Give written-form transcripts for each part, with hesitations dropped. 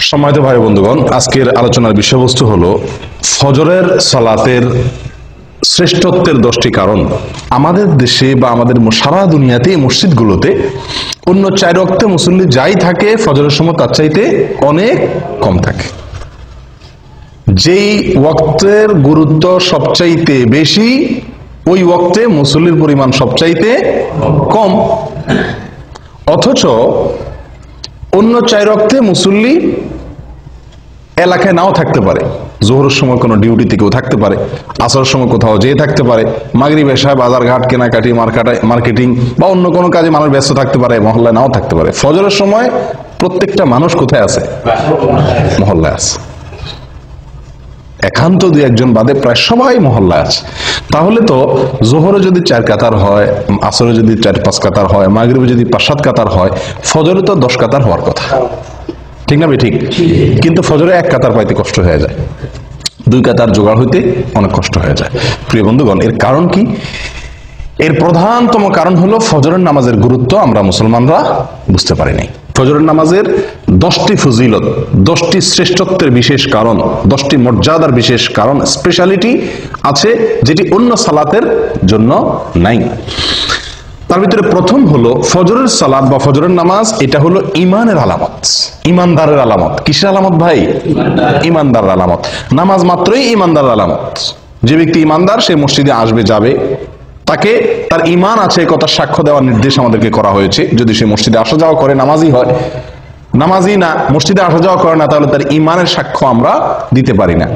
সম্মানিত ভাই বন্ধুগণ, আজকের আলোচনার বিষয়বস্তু হলো ফজরের সালাতের শ্রেষ্ঠত্বের 10টি কারণ। আমাদের দেশে বা আমাদের সারা দুনিয়াতে মসজিদগুলোতে অন্য 4 ওয়াক্তে মুসল্লি যাই থাকে, ফজরের সময় তার চাইতে অনেক কম থাকে। যেই ওয়াক্তের গুরুত্ব সবচাইতে বেশি, ওই ওয়াক্তে মুসল্লির পরিমাণ সবচাইতে কম। অথচ অন্য 4 ওয়াক্তে মুসল্লি এলাকায় নাও থাকতে পারে, জোহরের সময় কোনো ডিউটিতে কেউ থাকতে পারে, আসরের সময় কোথাও যেয়ে থাকতে পারে, মাগরিব এশায় বাজারঘাট কেনাকাটি মার্কেটিং বা অন্য কোনো কাজে মানুষ ব্যস্ত থাকতে পারে, মহল্লায় নাও থাকতে পারে। ফজরের সময় প্রত্যেকটা মানুষ কোথায় আছে? মহল্লায় আছে। একান্ত 2-1 বাদে প্রায় সবাই মহল্লায় আছে। তাহলে তো জোহরে যদি 4 কাতার হয়, আসরে যদি 4-5 কাতার হয়, মাগরিবে যদি 5-7 কাতার হয়, ফজরে তো 10 কাতার হওয়ার কথা, ঠিক না? ঠিক। কিন্তু ফজরে 1 কাতার পাইতে কষ্ট হয়ে যায়, 2 কাতার জোগাড় হইতে অনেক কষ্ট হয়ে যায়। প্রিয় বন্ধুগণ, এর কারণ কি? এর প্রধানতম কারণ হলো ফজরের নামাজের গুরুত্ব আমরা মুসলমানরা বুঝতে পারি নাই। ফজরের নামাজের 10টি ফজিলত, 10টি শ্রেষ্ঠত্বের বিশেষ কারণ, 10টি মর্যাদার বিশেষ কারণ, স্পেশালিটি আছে যেটি অন্য সালাতের জন্য নাই। তার ভিতরে প্রথম হলো ফজরের সালাত বা ফজরের নামাজ। এটা হলো ইমানের আলামত, ইমানদারের আলামত। কিসের আলামত ভাই? ইমানদারের আলামত। নামাজ মাত্রই ইমানদারের আলামত। যে ব্যক্তি ইমানদার সে মসজিদে আসবে, যাবে, তাকে তার ইমান আছে কথা সাক্ষ্য দেওয়ার নির্দেশ আমাদেরকে করা হয়েছে। যদি সে মসজিদে আসা যাওয়া করে, নামাজি হয়, নামাজি না, মসজিদে আসা যাওয়া করে না, তাহলে তার ইমানের সাক্ষ্য আমরা দিতে পারি না।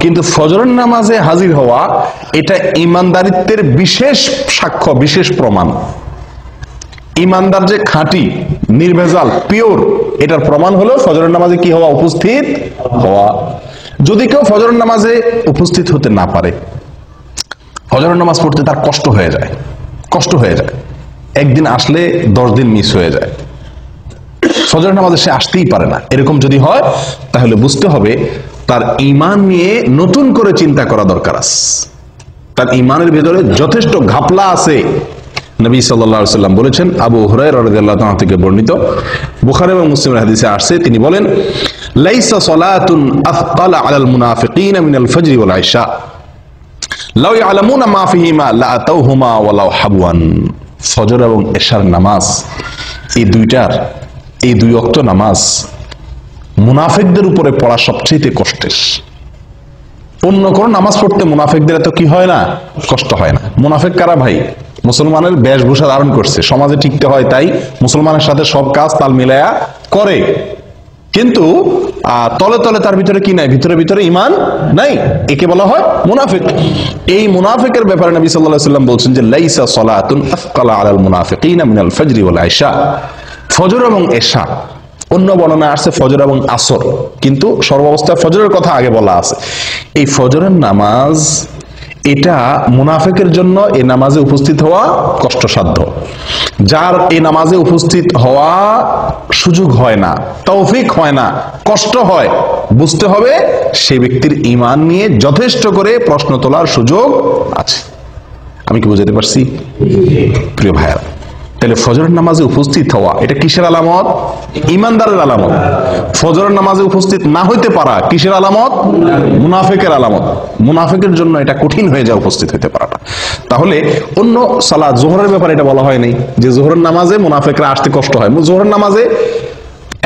কিন্তু ফজরের নামাজে হাজির হওয়া এটা ইমানদারিত্বের বিশেষ সাক্ষ্য, বিশেষ প্রমাণ। ইমানদার যে খাঁটি, নির্ভেজাল, পিওর, এটার প্রমাণ হলো ফজরের নামাজে কি হওয়া? উপস্থিত হওয়া। যদি কেউ ফজরের নামাজে উপস্থিত হতে না পারে, ফজরের নামাজ পড়তে তার কষ্ট হয়ে যায়, একদিন আসলে 10 দিন মিস হয়ে যায়, ফজরের নামাজে সে আসতেই পারে না, এরকম যদি হয় তাহলে বুঝতে হবে তার ঈমান নিয়ে নতুন করে চিন্তা করা দরকার আছে। তার ঈমানের ভিতরে যথেষ্ট ঘাপলা আছে। নবী সাল্লাল্লাহু আলাইহি ওয়াসাল্লাম বলেছেন, আবু হুরায়রা রাদিয়াল্লাহু তাআলা থেকে বর্ণিত, বুখারী এবং মুসলিমের হাদিসে আসছে, তিনি বলেন, লাইসা সালাতুন আথকালা আলাল মুনাফিকিনা মিনাল ফজর ওয়াল ইশা লাউ ইয়ালামুনা মা ফিহিমা লাআতাউহুমা ওয়ালাউ হাবওয়ান। ফজর এবং এশার নামাজ, এই 2 ওয়াক্ত নামাজ মুনাফিকদের উপরে পড়া সবচেয়ে কষ্টের। অন্য কোন নামাজ পড়তে মুনাফিকদের এত কি হয় না? কষ্ট হয় না। মুনাফিক কারা ভাই? মুসলমানের বেশভূষা ধারণ করছে, সমাজে টিকতে হয় তাই মুসলমানের সাথে সব কাজ তাল মিলায়া করে, কিন্তু তলে তলে তার ভিতরে কি নাই? ভিতরে ঈমান নাই। একে বলা হয় মুনাফিক। এই মুনাফিকের ব্যাপারে নবী সাল্লাল্লাহু আলাইহি ওয়াসাল্লাম বলছেন যে লাইসা সালাতুন আথকালা আলাল মুনাফিকিনা মিনাল ফজর ওয়াল ইশা। ফজর এবং এশা, অন্য বর্ণনা আসছে ফজর এবং আসর, কিন্তু সর্বাবস্থায় ফজরের কথা আগে বলা আছে। এই ফজরের নামাজ এটা মুনাফিকের জন্য এই নামাজে উপস্থিত হওয়া কষ্টসাধ্য। যার এই নামাজে উপস্থিত হওয়া সুযোগ হয় না, তৌফিক হয় না, কষ্ট হয়, বুঝতে হবে সেই ব্যক্তির ঈমান নিয়ে যথেষ্ট করে প্রশ্ন তোলার সুযোগ আছে। আমি কি বুঝাতে পারছি প্রিয় ভাইরা? তাহলে ফজরের নামাজে উপস্থিত হওয়া এটা কিসের আলামত? ইমানদারের আলামত। ফজরের নামাজে উপস্থিত না হইতে পারা কিসের আলামত? মুনাফিকের আলামত। মুনাফিকের জন্য এটা কঠিন হয়ে যায় উপস্থিত হইতে পারাটা। তাহলে অন্য সালাত, জোহরের ব্যাপারে এটা বলা হয়নি যে জোহরের নামাজে মুনাফিকরা আসতে কষ্ট হয়। জোহরের নামাজে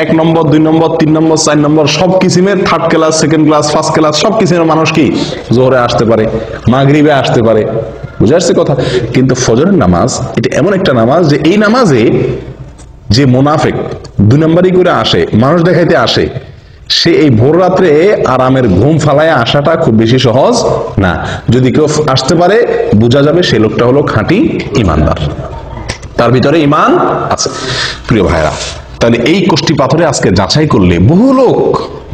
1 নম্বর, 2 নম্বর, 3 নম্বর, 4 নম্বর সব কিসিমের, 3rd class, 2nd class, 1st class সব কিসিমের মানুষ কি জোহরে আসতে পারে, মাগরিবে আসতে পারে। বুঝে আসছে কথা? কিন্তু ফজরের নামাজ এটা এমন একটা নামাজ যে এই নামাজে যে মুনাফিক 2 নম্বরই করে আসে, মানুষ দেখাইতে আসে, সে এই ভোর রাত্রে আরামের ঘুম ফালায় আসাটা খুব বেশি সহজ না। যদি কেউ আসতে পারে বোঝা যাবে সেই লোকটা হলো খাঁটি ইমানদার, তার ভিতরে ঈমান আছে। প্রিয় ভাইরা, তাহলে এই কোষ্টি পাথরে আজকে যাচাই করলে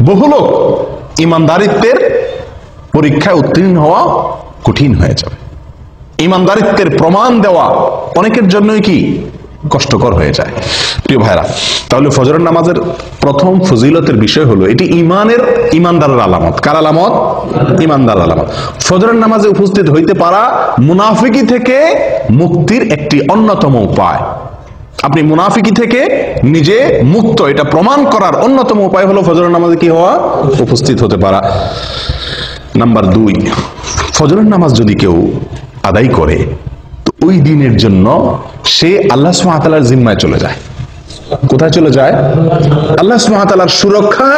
বহু লোক ইমানদারিত্বের পরীক্ষায় উত্তীর্ণ হওয়া কঠিন হয়ে যাবে। ইমানদারিত্বের প্রমাণ দেওয়া অনেকের জন্যই কি কষ্টকর হয়ে যায়। প্রিয় ভাইরা, তাহলে ফজরের নামাজের প্রথম ফজিলতের বিষয় হলো এটি ইমানদারের আলামত। কার আলামত? ইমানদারের আলামত। ফজরের নামাজে উপস্থিত হইতে পারা মুনাফিকি থেকে মুক্তির একটি অন্যতম উপায়। আপনি মুনাফিকি থেকে নিজে মুক্ত, এটা প্রমাণ করার অন্যতম উপায় হলো ফজরের নামাজে কি হওয়া, উপস্থিত হতে পারা। নাম্বার 2, ফজরের নামাজ যদি কেউ আদায় করে তো ওই দিনের জন্য সে আল্লাহ সুবহানাহু ওয়া তাআলার জিম্মায় চলে যায়। কোথায় চলে যায়? আল্লাহ সুবহানাহু ওয়া তাআলার সুরক্ষা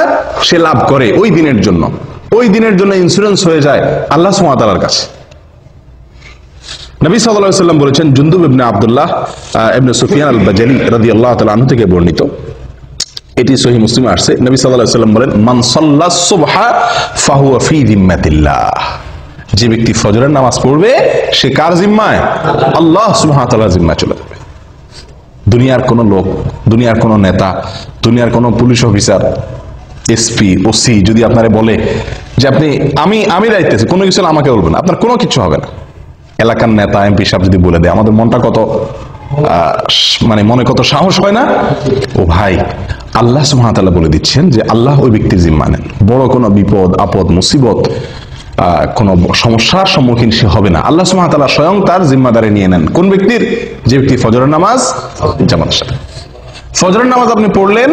সে লাভ করে ওই দিনের জন্য। ওই দিনের জন্য ইন্স্যুরেন্স হয়ে যায় আল্লাহ সুবহানাহু ওয়া তাআলার কাছে। নবী সাল্লাল্লাহু আলাইহি ওয়াসাল্লাম বলেছেন, জুনদুব ইবনে আব্দুল্লাহ ইবনে সুফিয়ান আল-বাজালি রাদিয়াল্লাহু তাআলা আনহু থেকে বর্ণিত, এটি সহিহ মুসলিমে আসছে। নবী সাল্লাল্লাহু আলাইহি ওয়াসাল্লাম বলেন, মান সাল্লাস সুবহা ফাহুয়া ফি যিম্মাতিল্লাহ, যে ব্যক্তি ফজরের নামাজ পড়বে সে কার জিম্মায়? আল্লাহ সুবহানাহু ওয়া তাআলার জিম্মায় চলে যাবে। দুনিয়ার কোন লোক, দুনিয়ার কোন নেতা, দুনিয়ার কোন পুলিশ অফিসার, এসপি, ওসি যদি আপনারে বলে যে আপনি আমি দায়িত্বে আছি, কোনো কিছু আমাকে বলবেন, আপনার কোনো কিছু হবে না। এলাকার নেতা, এমপি সাহেব যদি বলে দেয়, আমাদের মনটা কত মানে মনে কত সাহস হয় না? ও ভাই, আল্লাহ সুবহানাহু ওয়া তাআলা বলে দিচ্ছেন যে আল্লাহ ওই ব্যক্তির জিম্মা নেন। বড় কোনো বিপদ আপদ মুসিবত কোনো সমস্যার সম্মুখীন সে হবে না, আল্লাহ সুবহানাহু ওয়া তাআলা স্বয়ং তার জিম্মাদারি নিয়ে নেন। কোন ব্যক্তির? যে ব্যক্তি ফজরের নামাজ জামাতের সাথে। ফজরের নামাজ আপনি পড়লেন,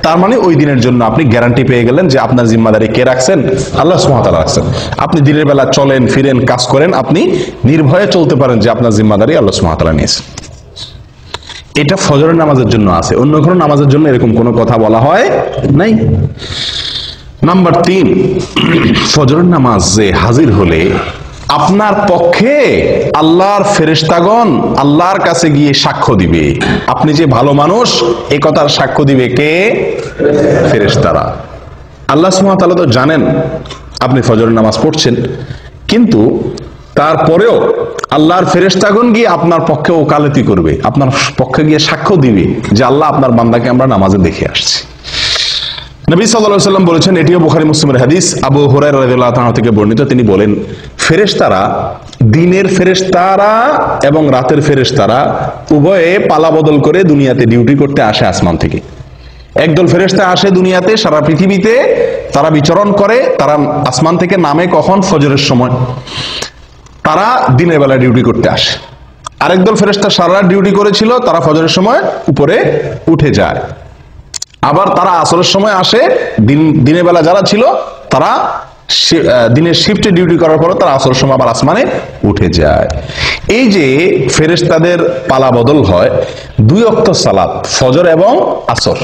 তার মানে ওই দিনের জন্য আপনি গ্যারান্টি পেয়ে গেলেন যে আপনার জিম্মাদারি কে রাখছেন? আল্লাহ সুবহানাহু ওয়া তাআলা রাখছেন। আপনি দিনের বেলা চলেন ফিরেন কাজ করেন, আপনি নির্ভয়ে চলতে পারেন যে আপনার জিম্মাদারি আল্লাহ সুবহানাহু ওয়া তাআলা নিয়েছেন। এটা ফজরের নামাজের জন্য আছে, অন্য কোনো নামাজের জন্য এরকম কোনো কথা বলা হয় নাই। নাম্বার 3, ফজরের নামাজে হাজির হলে আপনার পক্ষে আল্লাহর ফেরেশতাগণ আল্লাহর কাছে গিয়ে সাক্ষ্য দিবে আপনি যে ভালো মানুষ, এ কথার সাক্ষ্য দিবে কে? ফেরেশতারা। আল্লাহ সুবহানাহু ওয়া তাআলা তো জানেন আপনি ফজরের নামাজ পড়ছেন, কিন্তু তারপরেও আল্লাহর ফেরেশতাগণ গিয়ে আপনার পক্ষে ওকালতি করবে, আপনার পক্ষে গিয়ে সাক্ষ্য দিবে যে আল্লাহ আপনার বান্দাকে আমরা নামাজে দেখে আসছি। নবী সাল্লাল্লাহু আলাইহি ওয়াসাল্লাম বলেছেন, এটিও বুখারী মুসলিমের হাদিস, আবু হুরায়রা রাদিয়াল্লাহু তাআলা থেকে বর্ণিত, তিনি বলেন, ফেরেশতারা, দিনের ফেরেশতারা এবং রাতের ফেরেশতারা উভয়ে পালা বদল করে দুনিয়াতে ডিউটি করতে আসে আসমান থেকে। একদল ফেরেশতা আসে দুনিয়াতে, সারা পৃথিবীতে তারা বিচরণ করে, তারা আসমান থেকে নামে কখন? ফজরের সময়। তারা দিনের বেলা ডিউটি করতে আসে। আরেকদল ফেরেশতা সারা রাত ডিউটি করেছিল, তারা ফজরের সময় উপরে উঠে যায়। আবার তারা আসরের সময় আসে, দিনের বেলা যারা ছিল তারা দিনের শিফটে ডিউটি করার পর তারা আসরের সময় আবার আসমানে উঠে যায়। এই যে ফেরেশতাদের পালা বদল হয়, 2 ওয়াক্ত সালাত, ফজর এবং আসর,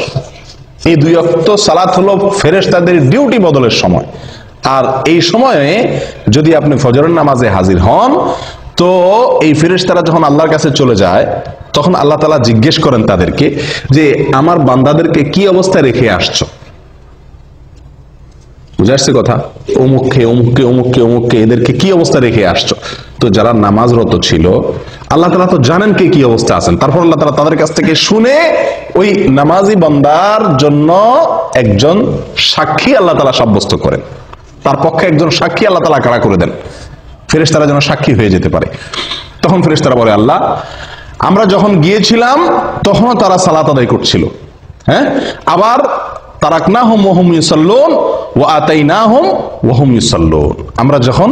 এই 2 ওয়াক্ত সালাত হলো ফেরেশতাদের ডিউটি বদলের সময়। আর এই সময়ে যদি আপনি ফজরের নামাজে হাজির হন, তো এই ফেরেশতারা যখন আল্লাহর কাছে চলে যায়, তখন আল্লাহ তাআলা জিজ্ঞেস করেন তাদেরকে যে আমার বান্দাদেরকে কি অবস্থায় রেখে আসছো? বুঝে আসছে কথা? অমুককে অমুককে অমুককে অমুককে এদেরকে কি অবস্থা রেখে আসছো? তো যারা নামাজরত ছিল, আল্লাহ তাআলা তো জানেন কে কি অবস্থা আছেন। তারপর আল্লাহ তাআলা তাদের কাছ থেকে শুনে ওই নামাজি বান্দার জন্য একজন সাক্ষী আল্লাহ তাআলা সাব্যস্ত করেন, তার পক্ষে একজন সাক্ষী আল্লাহ তাআলা কারা করে দেন, ফেরেশতারা যেন সাক্ষী হয়ে যেতে পারে। তখন ফেরেশতারা বলে, আল্লাহ, আমরা যখন গিয়েছিলাম তখনও তারা সালাত আদায় করছিল, হ্যাঁ, আবার তারাকনাহুম ওয়া হুম ইউসাল্লুন ওয়া আতাইনাহুম ওয়া হুম ইউসাল্লুন, আমরা যখন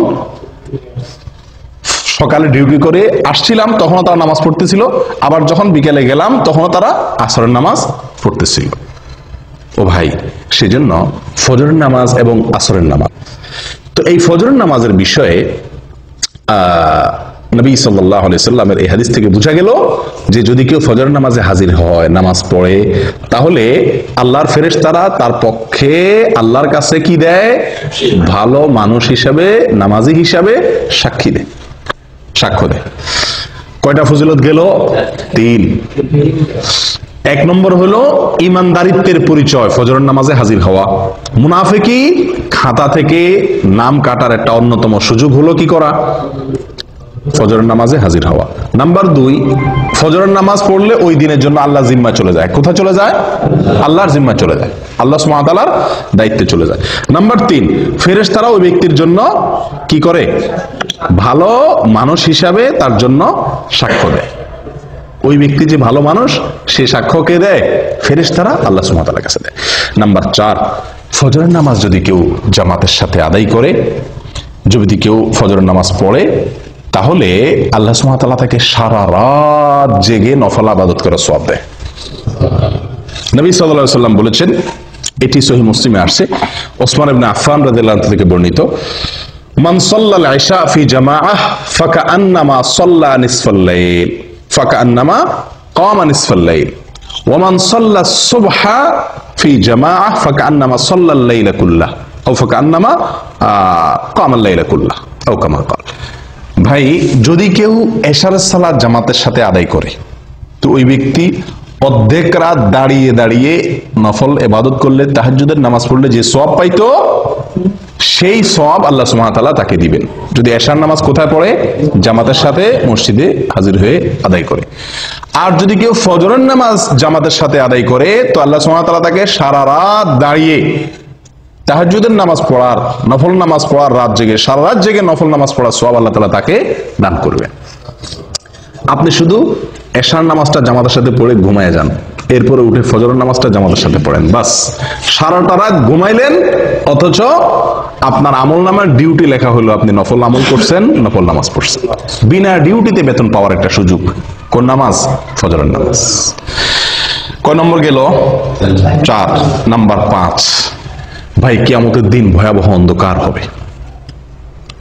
সকালে ডিউটি করে আসছিলাম তখনও তারা নামাজ পড়তেছিল, আবার যখন বিকেলে গেলাম তখনও তারা আসরের নামাজ পড়তেছিল। ও ভাই, সেজন্য ফজরের নামাজ এবং আসরের নামাজ, তো এই ফজরের নামাজের বিষয়ে নবী সাল্লাল্লাহু আলাইহি সাল্লামের এই হাদিস থেকে বোঝা গেল যে যদি কেউ ফজর নামাজে হাজির হয়, নামাজ পড়ে, তাহলে আল্লাহর ফেরেশতারা তার পক্ষে আল্লাহর কাছে কি দেয়? ভালো মানুষ হিসাবে, নামাজি হিসাবে সাক্ষী দেয়, সাক্ষ্য দেয়। কয়টা ফজিলত গেল? 3। 1 নম্বর হলো ইমানদারিত্বের পরিচয়, ফজরের নামাজে হাজির হওয়া। মুনাফিকি খাতা থেকে নাম কাটার একটা অন্যতম সুযোগ হলো কি করা? ফজরের নামাজে হাজির হওয়া। নাম্বার 2, ফজরের নামাজ পড়লে ওই দিনের জন্য আল্লাহ জিম্মা চলে যায়। কোথায় চলে যায়? আল্লাহর জিম্মা চলে যায়, আল্লাহ সুবহানাহু ওয়া তাআলার দায়িত্বে চলে যায়। নাম্বার 3, ফেরেশতারা ওই ব্যক্তির জন্য কি করে? ভালো মানুষ হিসাবে তার জন্য সাক্ষ্য দেয়। ওই ব্যক্তি যে ভালো মানুষ, সে সাক্ষ্য কে দেয়? ফেরেশতারা আল্লাহ সুবহানাহু ওয়া তাআলার কাছে দেয়। নাম্বার 4, ফজরের নামাজ যদি কেউ জামাতের সাথে আদায় করে, যদি কেউ ফজরের নামাজ পড়ে, তাহলে আল্লাহ সুবহানাহু ওয়া তাআলা তাকে সারা রাত জেগে নফল ইবাদত করার সওয়াব দেয়। নবী সাল্লাল্লাহু আলাইহি ওয়াসাল্লাম বলেছেন, এটি সহিহ মুসলিমে আসছে, ওসমান ইবনে আফফান রাদিয়াল্লাহু আনহু থেকে বর্ণিত, মান সাল্লাল ইশা ফি জামাআহ ফাকান্নামা সাল্লা নিসফাল লাইল ফাকান্নামা কামা নিসফাল লাইল ওয়া মান সাল্লা সুবহা ফি জামাআহ ফাকান্নামা সাল্লাল লাইলা কুল্লাহ আও ফাকান্নামা কামাল লাইলা কুল্লাহ আও কামা ক্বাল। ভাই, যদি কেউ এশারের সালাত জামাতের সাথে আদায় করে তো ওই ব্যক্তি অর্ধেক রাত দাঁড়িয়ে দাঁড়িয়ে নফল ইবাদত করলে, তাহাজ্জুদের নামাজ পড়লে যে সওয়াব পাইতো সেই সওয়াব আল্লাহ সুবহানাহু ওয়া তাআলা তাকে দিবেন। যদি এশার নামাজ কোথায় পড়ে? জামাতের সাথে মসজিদে হাজির হয়ে আদায় করে। আর যদি কেউ ফজরের নামাজ জামাতের সাথে আদায় করে তো আল্লাহ সুবহানাহু ওয়া তাআলা তাকে সারা রাত দাঁড়িয়ে তাহাজ্জুদের নামাজ পড়ার, নফল নামাজ পড়ার, রাত জেগে সারা রাত জেগে নফল নামাজ পড়ার সওয়াব আল্লাহ তাআলা তাকে দান করবেন। আপনি শুধু এশার নামাজটা জামাতের সাথে পড়ে ঘুমায় যান, এরপরে উঠে ফজরের নামাজটা জামাতের সাথে পড়েন, বাস সারাটা রাত ঘুমাইলেন, অথচ আপনার আমল নামার ডিউটি লেখা হলো আপনি নফল আমল করছেন, নফল নামাজ পড়ছেন। বিনা ডিউটিতে বেতন পাওয়ার একটা সুযোগ। কোন নামাজ? ফজরের নামাজ। কয় নম্বর গেল? 4 নাম্বার 5। ভাই, কিয়ামতের দিন ভয়াবহ অন্ধকার হবে,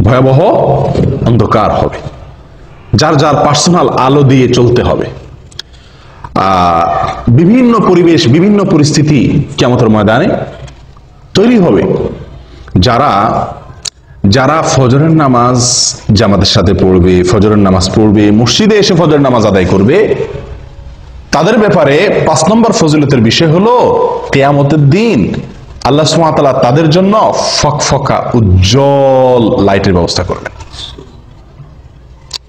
ভয়াবহ অন্ধকার হবে। যার যার পার্সোনাল আলো দিয়ে চলতে হবে। বিভিন্ন পরিবেশ, বিভিন্ন পরিস্থিতি কিয়ামতের ময়দানে তৈরি হবে। যারা যারা ফজরের নামাজ জামাতের সাথে পড়বে, ফজরের নামাজ পড়বে, মসজিদে এসে ফজরের নামাজ আদায় করবে, তাদের ব্যাপারে 5 নম্বর ফজিলতের বিষয় হলো কিয়ামতের দিন আল্লাহ সুবহানাহু ওয়া তাআলা তাদের জন্য ফকফকা উজ্জ্বল লাইটের ব্যবস্থা করবেন।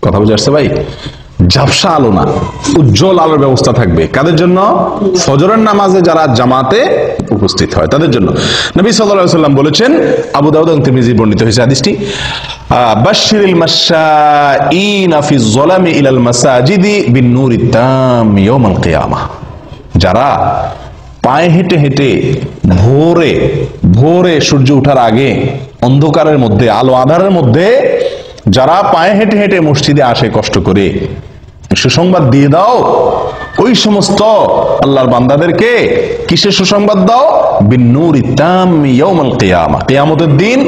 কথা বুঝে আসছে ভাই? ঝাপসা আলো না, উজ্জ্বল আলোর ব্যবস্থা থাকবে। কাদের জন্য? ফজরের নামাজে যারা জামাতে উপস্থিত হয় তাদের জন্য। নবী সাল্লাল্লাহু আলাইহি ওয়াসাল্লাম বলেছেন, আবু দাউদ এবং তিরমিজি বর্ণিত হয়েছে হাদিসটি, বাশশিরিল মাশাঈনা ফি যলামি ইলাল মাসাজিদি বিন নূরি তাম ইয়াউমাল কিয়ামাহ। যারা পায়ে হেঁটে হেঁটে ভোরে ভোরে সূর্য ওঠার আগে অন্ধকারের মধ্যে, আলো আঁধারের মধ্যে যারা পায়ে হেঁটে হেঁটে মসজিদে আসে কষ্ট করে, সুসংবাদ দিয়ে দাও ওই সমস্ত আল্লাহর বান্দাদেরকে। কিসের সুসংবাদ দাও? বিন্নুরি তাম ইয়াউমাল কিয়ামা, কিয়ামতের দিন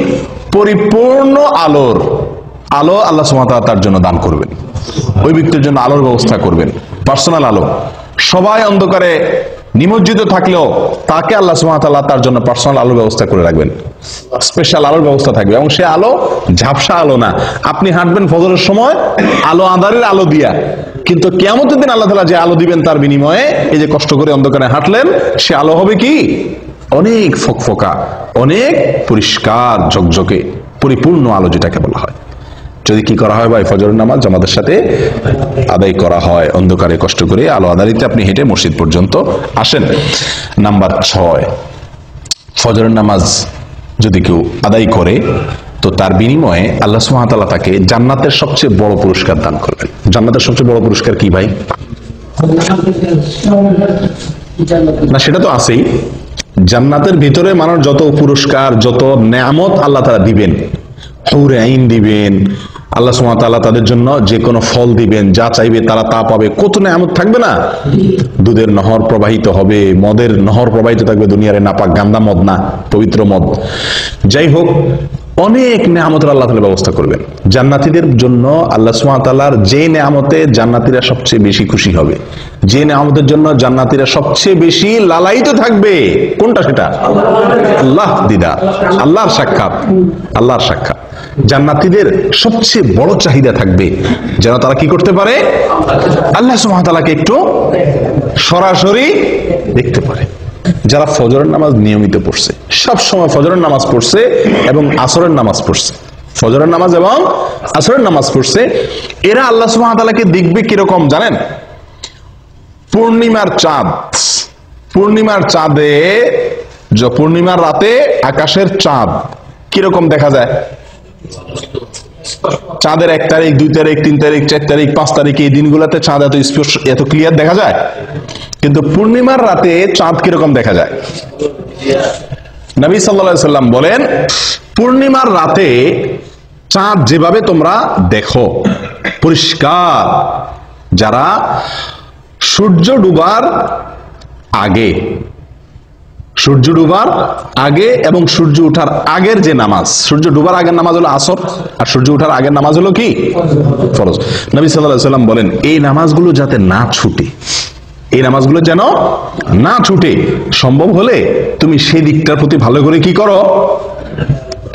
পরিপূর্ণ আলোর আলো আল্লাহ সুবহানাহু ওয়া তাআলা তার জন্য দান করবেন। ওই ব্যক্তির জন্য আলোর ব্যবস্থা করবেন, পার্সোনাল আলো। সবাই অন্ধকারে নিমজ্জিত থাকলেও তাকে আল্লাহ সুবহানাহু ওয়া তাআলা তার জন্য পার্সোনাল আলোর ব্যবস্থা করে রাখবেন, স্পেশাল আলোর ব্যবস্থা থাকবে। এবং সে আলো ঝাপসা আলো না। আপনি হাঁটবেন ফজরের সময় আলো আঁধারের আলো দিয়া, কিন্তু কিয়ামতের দিন আল্লাহ তাআলা যে আলো দিবেন তার বিনিময়ে, এই যে কষ্ট করে অন্ধকারে হাঁটলেন, সে আলো হবে কি? অনেক ফকফকা, অনেক পরিষ্কার ঝকঝকে পরিপূর্ণ আলো, যেটাকে বলা হয়। যদি কি করা হয় ভাই? ফজরের নামাজ জামাতের সাথে আদায় করা হয়, অন্ধকারে কষ্ট করে আলো আঁধারিতে আপনি হেঁটে মসজিদ পর্যন্ত আসেন। নাম্বার 6, ফজরের নামাজ যদি কেউ আদায় করে তো তার বিনিময়ে আল্লাহ সুবহানাহু ওয়া তাআলা তাকে জান্নাতের সবচেয়ে বড় পুরস্কার দান করবেন। জান্নাতের সবচেয়ে বড় পুরস্কার কি ভাই? না, সেটা তো আছেই। জান্নাতের ভিতরে মানুষ যত পুরস্কার, যত নেয়ামত আল্লাহ তাআলা দিবেন, হুরে আইন দিবেন, আল্লাহ সুবহানাহু ওয়া তাআলা তাদের জন্য যে কোনো ফল দিবেন, যা চাইবে তারা তা পাবে। কত নেয়ামত থাকবে না? দুধের নহর প্রবাহিত হবে, মদের নহর প্রবাহিত থাকবে, দুনিয়ার নাপাক গান্দা মদ না, পবিত্র মদ। যাই হোক, অনেক নেয়ামতের আল্লাহ তাআলা ব্যবস্থা করবেন জান্নাতীদের জন্য। আল্লাহ সুবহানাহু ওয়া তাআলার যে নেয়ামতে জান্নাতীরা সবচেয়ে বেশি খুশি হবে, যে নেয়ামতের জন্য জান্নাতীরা সবচেয়ে বেশি লালায়িত থাকবে, কোনটা? সেটা আল্লাহ দিদার, আল্লাহর সাক্ষাৎ, আল্লাহর সাক্ষাৎ। জান্নাতীদের সবচেয়ে বড় চাহিদা থাকবে যেন তারা কি করতে পারে? আল্লাহ সুবহানাহু ওয়া তাআলাকে একটু সরাসরি দেখতে পারে। যারা ফজরের নামাজ নিয়মিত পড়ছে, সব সময় ফজরের নামাজ পড়ছে এবং আসরের নামাজ পড়ছে, ফজরের নামাজ এবং আসরের নামাজ পড়ছে, এরা আল্লাহ সুবহানাহু ওয়া তাআলাকে দেখবে কিরকম জানেন? পূর্ণিমার চাঁদ, পূর্ণিমার চাঁদে, পূর্ণিমার রাতে আকাশের চাঁদ কিরকম দেখা যায়? চাঁদের 1 তারিখ, 2 তারিখ, 3 তারিখ, 4 তারিখ, 5 তারিখ, এই দিনগুলোতে চাঁদ এত স্পষ্ট, এত ক্লিয়ার দেখা যায়। কিন্তু পূর্ণিমার রাতে চাঁদ কিরকম দেখা যায়? নবী সাল্লাল্লাহু আলাইহি সাল্লাম বলেন, পূর্ণিমার রাতে চাঁদ যেভাবে তোমরা দেখো পরিষ্কার, যারা সূর্য ডুবার আগে, সূর্য ডুবার আগে এবং সূর্য ওঠার আগের যে নামাজ, সূর্য ডুবার আগের নামাজ হলো আসর, আর সূর্য ওঠার আগের নামাজ হলো কি ফরজ। নবী সাল্লাল্লাহু আলাইহি ওয়াসাল্লাম বলেন এই নামাজগুলো যাতে না ছুটে, এই নামাজগুলো যেন না ছুটে, সম্ভব হলে তুমি সেই দিকটার প্রতি ভালো করে কি করো,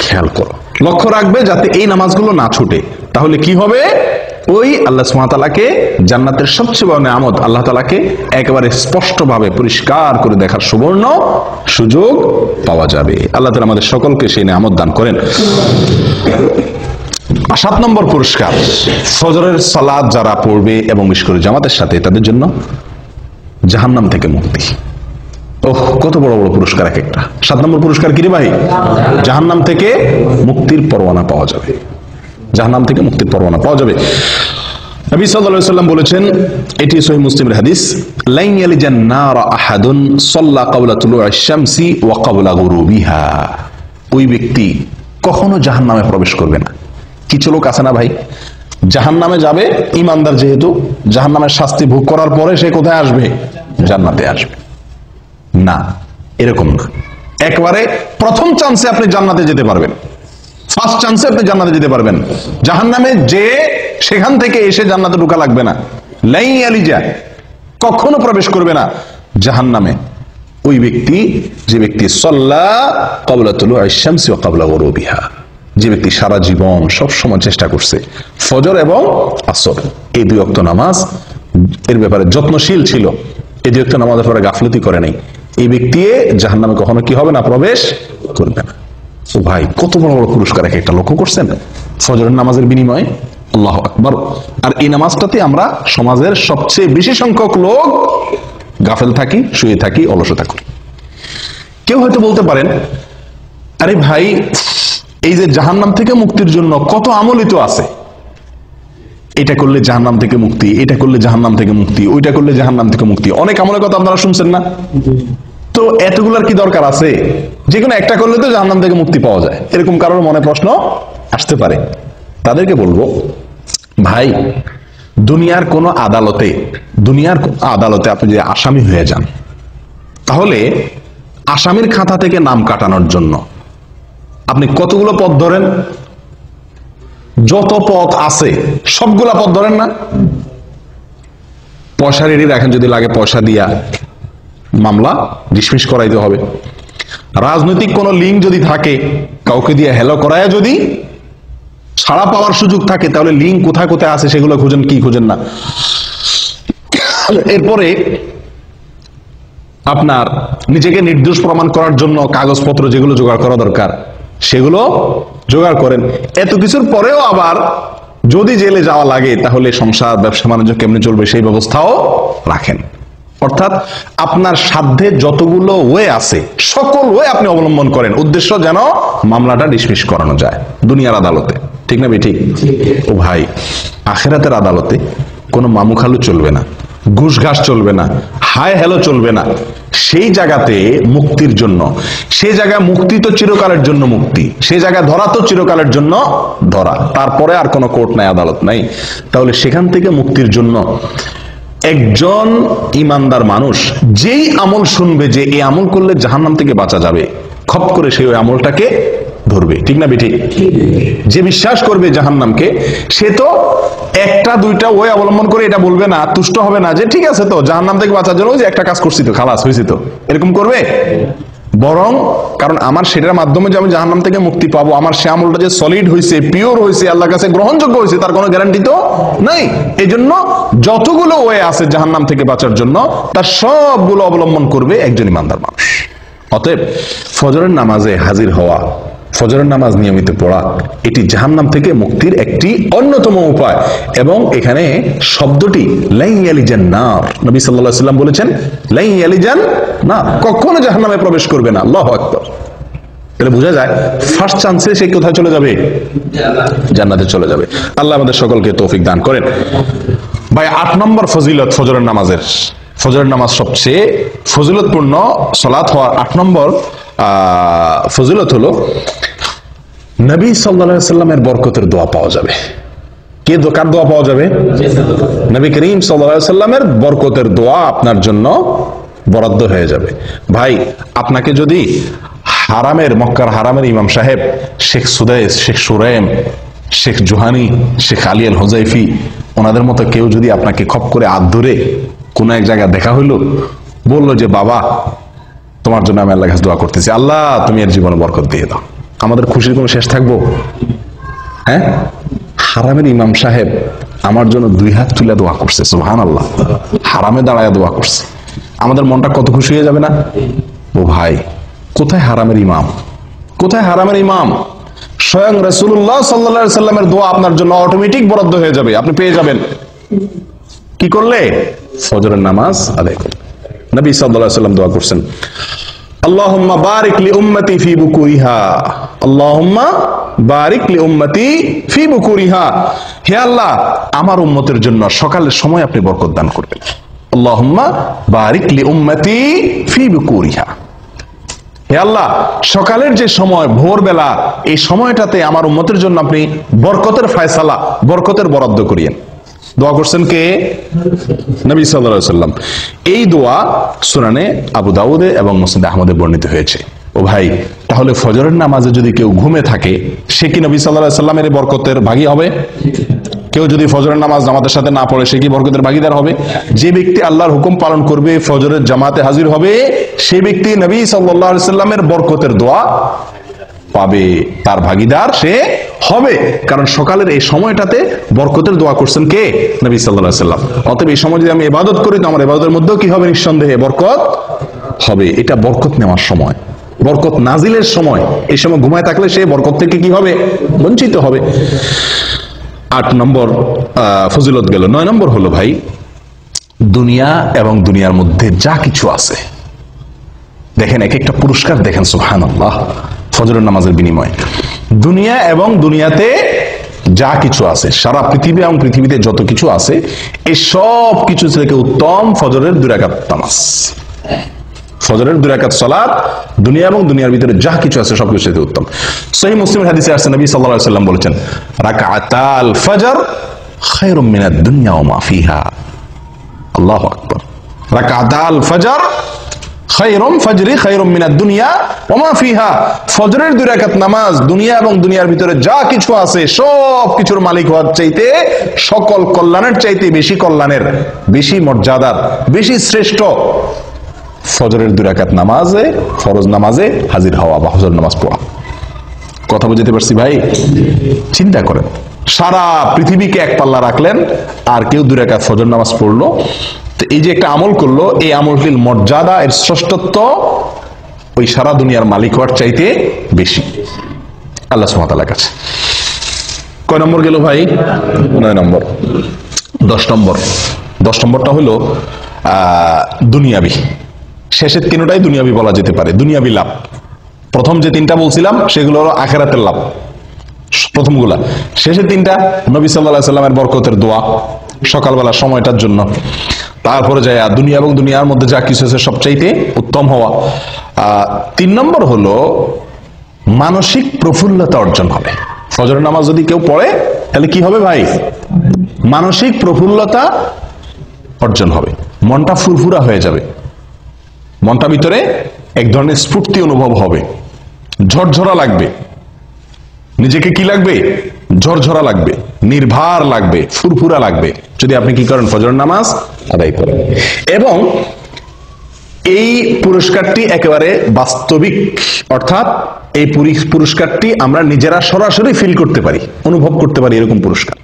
খেয়াল করো, লক্ষ্য রাখবে যাতে এই নামাজগুলো না ছুটে। তাহলে কি হবে, ওই আল্লাহ সুবহানাহু ওয়া তাআলাকে জান্নাতের সবচেয়ে বড় নিয়ামত আল্লাহ তাআলাকে একেবারে স্পষ্টভাবে পরিষ্কার করে দেখার সুবর্ণ সুযোগ পাওয়া যাবে। আল্লাহ তাআলা আমাদের সকলকে সেই নিয়ামত দান করেন। 7 নম্বর পুরস্কার, ফজরের সালাত যারা পড়বে এবং বিশেষ করে জামাতের সাথে, তাদের জন্য জাহান্নাম থেকে মুক্তি। ওহ, কত বড় বড় পুরস্কার এক একটা। 7 নম্বর পুরস্কার কি রে ভাই? জাহান্নাম থেকে মুক্তির পরোয়ানা পাওয়া যাবে, জাহান্নাম থেকে মুক্তির পরোয়ানা পাওয়া যাবে। নবী সাল্লাল্লাহু আলাইহি ওয়াসাল্লাম বলেছেন, এটি সহিহ মুসলিমের হাদিস, লাইন ইয়ালিজান নার আহাদুন সাল্লা ক্বাবলা তুলুইশ শামসি ওয়া ক্বাবলা গুরুবিহা। ওই ব্যক্তি কখনো জাহান্নামে প্রবেশ করবে না। কিছু লোক আছে না ভাই, জাহান্নামে যাবে, ইমানদার যেহেতু, জাহান্নামের শাস্তি ভোগ করার পরে সে কোথায় আসবে? জান্নাতে আসবে। না, এরকম না। একবারে প্রথম চান্সে আপনি জান্নাতে যেতে পারবেন, ফার্স্ট চান্সে আপনি জান্নাতে যেতে পারবেন। জাহান্নামে যে সেখান থেকে এসে জান্নাতে ঢোকা লাগবে না। লাই আলিজা, কখনো প্রবেশ করবে না জাহান্নামে ওই ব্যক্তি, যে ব্যক্তি সাল্লা ক্বাবলা তুলুইশ শামসি ওয়া ক্বাবলা গুরুবিহা, যে ব্যক্তি সারা জীবন সব সময় চেষ্টা করছে ফজর এবং আসর এই 2 ওয়াক্ত নামাজ এর ব্যাপারে যত্নশীল ছিল, এই 2 ওয়াক্ত নামাজের ব্যাপারে গাফলতি করে নাই, এই ব্যক্তি জাহান্নামে কখনো কি হবে না? প্রবেশ করবে না। ও ভাই, কত বড় বড় পুরস্কার এক একটা, লক্ষ্য করছেন? ফজরের নামাজের বিনিময়ে, আল্লাহু আকবার। আর এই নামাজটাতে আমরা সমাজের সবচেয়ে বেশি সংখ্যক লোক গাফেল থাকি, শুয়ে থাকি, অলসতা করি। কেউ হয়তো বলতে পারেন, আরে ভাই, এই যে জাহান্নাম থেকে মুক্তির জন্য কত আমলই তো আছে, এটা করলে জাহান্নাম থেকে মুক্তি, এটা করলে জাহান্নাম থেকে মুক্তি, ওইটা করলে জাহান্নাম থেকে মুক্তি, অনেক আমলের কথা আপনারা শুনছেন না? তো এতগুলার কি দরকার আছে? যে কোনো একটা করলে তো জাহান্নাম থেকে মুক্তি পাওয়া যায়, এরকম কারোর মনে প্রশ্ন আসতে পারে। তাদেরকে বলবো, ভাই, দুনিয়ার কোন আদালতে আপনি যদি আসামি হয়ে যান, তাহলে আসামির খাতা থেকে নাম কাটানোর জন্য আপনি কতগুলো পথ ধরেন? যত পথ আছে সবগুলা পথ ধরেন না? পয়সা রেডি রাখেন, যদি লাগে পয়সা দিয়া মামলা ডিসমিস করাইতে হবে। রাজনৈতিক কোন লিঙ্ক যদি থাকে, কাউকে দিয়ে হেলো করায় যদি ছাড়া পাওয়ার সুযোগ থাকে, তাহলে লিঙ্ক কোথায় কোথায় আছে সেগুলো খুঁজেন, কি খুঁজেন না। এরপরে আপনার নিজেকে নির্দোষ প্রমাণ করার জন্য কাগজপত্র যেগুলো জোগাড় করা দরকার সেগুলো জোগাড় করেন। এত কিছুর পরেও আবার যদি জেলে যাওয়া লাগে, তাহলে সংসার ব্যবসা বাণিজ্য কেমনে চলবে সেই ব্যবস্থাও রাখেন। অর্থাৎ আপনার সাধ্যে যতগুলো ওয়ে আছে সকল ওয়ে আপনি অবলম্বন করেন, উদ্দেশ্য যেন মামলাটা ডিসমিস করানো যায় দুনিয়ার আদালতে। ঠিক না ঠিক? ও ভাই, আখিরাতের আদালতে কোনো মামুখালু চলবে না, ঘুষ ঘাস চলবে না, হাই হ্যালো চলবে না। সেই জায়গাতে মুক্তির জন্য, সেই জায়গায় মুক্তি তো চিরকালের জন্য মুক্তি, সেই জায়গায় ধরা তো চিরকালের জন্য ধরা, তারপরে আর কোনো কোর্ট নাই, আদালত নাই। তাহলে সেখান থেকে মুক্তির জন্য একজন ইমানদার মানুষ যেই আমল শুনবে যে এই আমল করলে জাহান্নাম থেকে বাঁচা যাবে, খপ করে সেই ওই আমলটাকে ধরবে। ঠিক না বেঠিক? যে বিশ্বাস করবে জাহান্নামকে, সে তো একটা দুইটা ওয়ে অবলম্বন করে এটা বলবে না, তুষ্ট হবে না যে ঠিক আছে তো জাহান্নাম থেকে বাঁচার জন্য যে একটা কাজ করছি তো খালাস হয়েছি তো, এরকম করবে। বরং কারণ আমার সেটার মাধ্যমে যে আমি জাহান্নাম থেকে মুক্তি পাবো, আমার সে আমলটা যে সলিড হয়েছে, পিওর হয়েছে, আল্লাহর কাছে গ্রহণযোগ্য হয়েছে, তার কোনো গ্যারান্টি তো নাই। এই জন্য যতগুলো ওয়ে আছে জাহান্নাম থেকে বাঁচার জন্য, তার সবগুলো অবলম্বন করবে একজন ইমানদার মানুষ। অতএব ফজরের নামাজে হাজির হওয়া, ফজরের নামাজ নিয়মিত পড়া, এটি জাহান্নাম থেকে মুক্তির একটি অন্যতম উপায়। এবং এখানে শব্দটি লাই ইয়ালিজান নার, নবী সাল্লাল্লাহু আলাইহি ওয়াসাল্লাম বলেছেন লাই ইয়ালিজান না, কখনো জাহান্নামে প্রবেশ করবে না। আল্লাহু আকবার। তাহলে বোঝা যায় ফার্স্ট চান্সে সে কোথায় চলে যাবে? জান্নাতে চলে যাবে। আল্লাহ আমাদের সকলকে তৌফিক দান করেন। ভাই, 8 নম্বর ফজিলত ফজরের নামাজের, ফজরের নামাজ সবচেয়ে ফজিলতপূর্ণ সালাত হওয়ার 8 নম্বর ফজিলত হলো নবী সাল্লাল্লাহু আলাইহি ওয়াসাল্লামের বরকতের দোয়া পাওয়া যাবে। কে কার দোয়া পাওয়া যাবে? নবী করিম সাল্লাল্লাহু আলাইহি ওয়াসাল্লামের বরকতের দোয়া আপনার জন্য বরাদ্দ হয়ে যাবে। ভাই আপনাকে যদি হারামের, মক্কার হারামের ইমাম সাহেব শেখ সুদাইস, শেখ সুরাইম, শেখ জোহানি, শেখ আলী আল হুজাইফি, ওনাদের মতো কেউ যদি আপনাকে খপ করে হাত ধরে কোন এক জায়গায় দেখা হইলো, বললো যে বাবা তোমার জন্য আমি আল্লাহর কাছে দোয়া করতেছি, আল্লাহ তুমি এর জীবনে বরকত দিয়ে দাও, আমাদের খুশির কোনো শেষ থাকবো? হ্যাঁ, হারামের ইমাম সাহেব আমার জন্য 2 হাত তুলে দোয়া করছে, সুবহানাল্লাহ, হারামে দাঁড়ায় দোয়া করছে, আমাদের মনটা কত খুশি হয়ে যাবে না? ও ভাই, কোথায় হারামের ইমাম, কোথায় হারামের ইমাম? স্বয়ং রাসূলুল্লাহ সাল্লাল্লাহু আলাইহি সাল্লামের দোয়া আপনার জন্য অটোমেটিক বরাদ্দ হয়ে যাবে, আপনি পেয়ে যাবেন। কি করলে? ফজরের নামাজ আদায় করলে। নবী সাল্লাল্লাহু আলাইহি সাল্লাম দোয়া করছেন, আল্লাহুম্মা বারিক লি উম্মতি ফি বুকুরিহা, আল্লাহুম্মা বারিক লি উম্মতি ফি বুকুরিহা, হে আল্লাহ আমার উম্মতের জন্য সকালের সময় আপনি বরকত দান করবেন। আল্লাহুম্মা বারিক লি উম্মতি ফি বুকুরিহা, হে আল্লাহ সকালের যে সময়, ভোরবেলা, এই সময়টাতে আমার উম্মতের জন্য আপনি বরকতের ফয়সালা, বরকতের বরাদ্দ করিয়েন। দোয়া করছেন কে? নবী সাল্লাল্লাহু আলাইহি সাল্লাম। এই দোয়া সুনানে আবু দাউদে এবং মুসনাদ আহমদে বর্ণিত হয়েছে। ও ভাই, তাহলে ফজরের নামাজে যদি কেউ ঘুমে থাকে, সে কি নবী সাল্লাল্লাহু আলাইহি সাল্লামের বরকতের ভাগী হবে? কেউ যদি ফজরের নামাজ জামাতের সাথে না পড়ে, সে কি বরকতের ভাগীদার হবে? যে ব্যক্তি আল্লাহর হুকুম পালন করবে, ফজরের জামাতে হাজির হবে, সেই ব্যক্তি নবী সাল্লাল্লাহু আলাইহি সাল্লামের বরকতের দোয়া পাবে, তার ভাগীদার সে হবে। কারণ সকালের এই সময়টাতে বরকতের দোয়া করছেন কে? নবী সাল্লাল্লাহু আলাইহি সাল্লাম। অতএব এই সময় যদি আমি ইবাদত করি, তো আমার ইবাদতের মধ্যেও কি হবে? নিঃসন্দেহে বরকত হবে। এটা বরকত নেওয়ার সময়, বরকত নাজিলের সময়। এই সময় ঘুমায় থাকলে সে বরকত থেকে কি হবে? বঞ্চিত হবে। 8 নম্বর ফজিলত গেল। 9 নম্বর হলো ভাই, দুনিয়া এবং দুনিয়ার মধ্যে যা কিছু আছে, দেখেন এক একটা পুরস্কার দেখেন, সুবহানাল্লাহ, ফজরের নামাজের বিনিময়ে। দুনিয়া এবং দুনিয়াতে যা কিছু আছে, সারা পৃথিবী এবং পৃথিবীতে যত কিছু আছে, এই সব কিছু থেকে উত্তম ফজরের 2 রাকাত নামাজ। ফজরের 2 রাকাত সালাত দুনিয়া এবং দুনিয়ার ভিতরে যা কিছু আছে সবকিছু থেকে উত্তম। সহিহ মুসলিমের হাদিসে আসছে, নবী সাল্লাল্লাহু আলাইহি সাল্লাম বলেছেন, রাকাতাল ফজর খায়রুম মিনাদ দুনিয়া ওয়া মা ফিহা। আল্লাহু আকবার। রাকাতাল ফজর খায়রুম মিনাদ দুনিয়া ওয়া মা ফিহা। ফজরের 2 রাকাত নামাজ দুনিয়া এবং দুনিয়ার ভিতরে যা কিছু আছে সব কিছুর মালিক হওয়ার চাইতে, সকল কল্যাণের চাইতে বেশি কল্যাণের, বেশি মর্যাদার, বেশি শ্রেষ্ঠ ফজরের 2 রাকাত নামাজে, ফরজ নামাজে হাজির হওয়া বা ফজর নামাজ পড়া। কথা বুঝতে পারছি ভাই? চিন্তা করেন, সারা পৃথিবীকে এক পাল্লা রাখলেন, আর কেউ 2 রাকাত ফজর নামাজ পড়লো, তো এই যে একটা আমল করলো, এই আমলটির মর্যাদা, এর শ্রেষ্ঠত্ব ওই সারা দুনিয়ার মালিক হওয়ার চাইতে বেশি আল্লাহ সুবহানাহু ওয়া তাআলার কাছে। কয় নম্বর গেল ভাই? 9 নম্বর। 10 নম্বরটা হলো দুনিয়াবি। শেষের 3টাই দুনিয়াবি বলা যেতে পারে, দুনিয়াবি লাভ। প্রথম যে 3টা বলছিলাম সেগুলো হলো আখিরাতের লাভ, প্রথমগুলা। শেষের 3টা নবী সাল্লাল্লাহু আলাইহি সাল্লামের বরকতের দোয়া সকালবেলা সময়টার জন্য। তারপরে যায় দুনিয়া এবং দুনিয়ার মধ্যে যা কিছু আছে সবচাইতে উত্তম হওয়া। 3 নম্বর হলো মানসিক প্রফুল্লতা অর্জন হবে। ফজরের নামাজ যদি কেউ পড়ে, তাহলে কি হবে ভাই? মানসিক প্রফুল্লতা অর্জন হবে, মনটা ফুরফুরা হয়ে যাবে, মনটা ভিতরে এক ধরনের স্ফূর্তি অনুভব হবে, ঝরঝরা লাগবে, নিজেকে কি লাগবে? ঝরঝরা লাগবে, নির্ভার লাগবে, ফুরফুরা লাগবে, যদি আপনি কি করেন? ফজরের নামাজ আদায় করেন। এবং এই পুরস্কারটি একেবারে বাস্তবিক, অর্থাৎ এই পুরস্কারটি আমরা নিজেরা সরাসরি ফিল করতে পারি, অনুভব করতে পারি, এরকম পুরস্কার।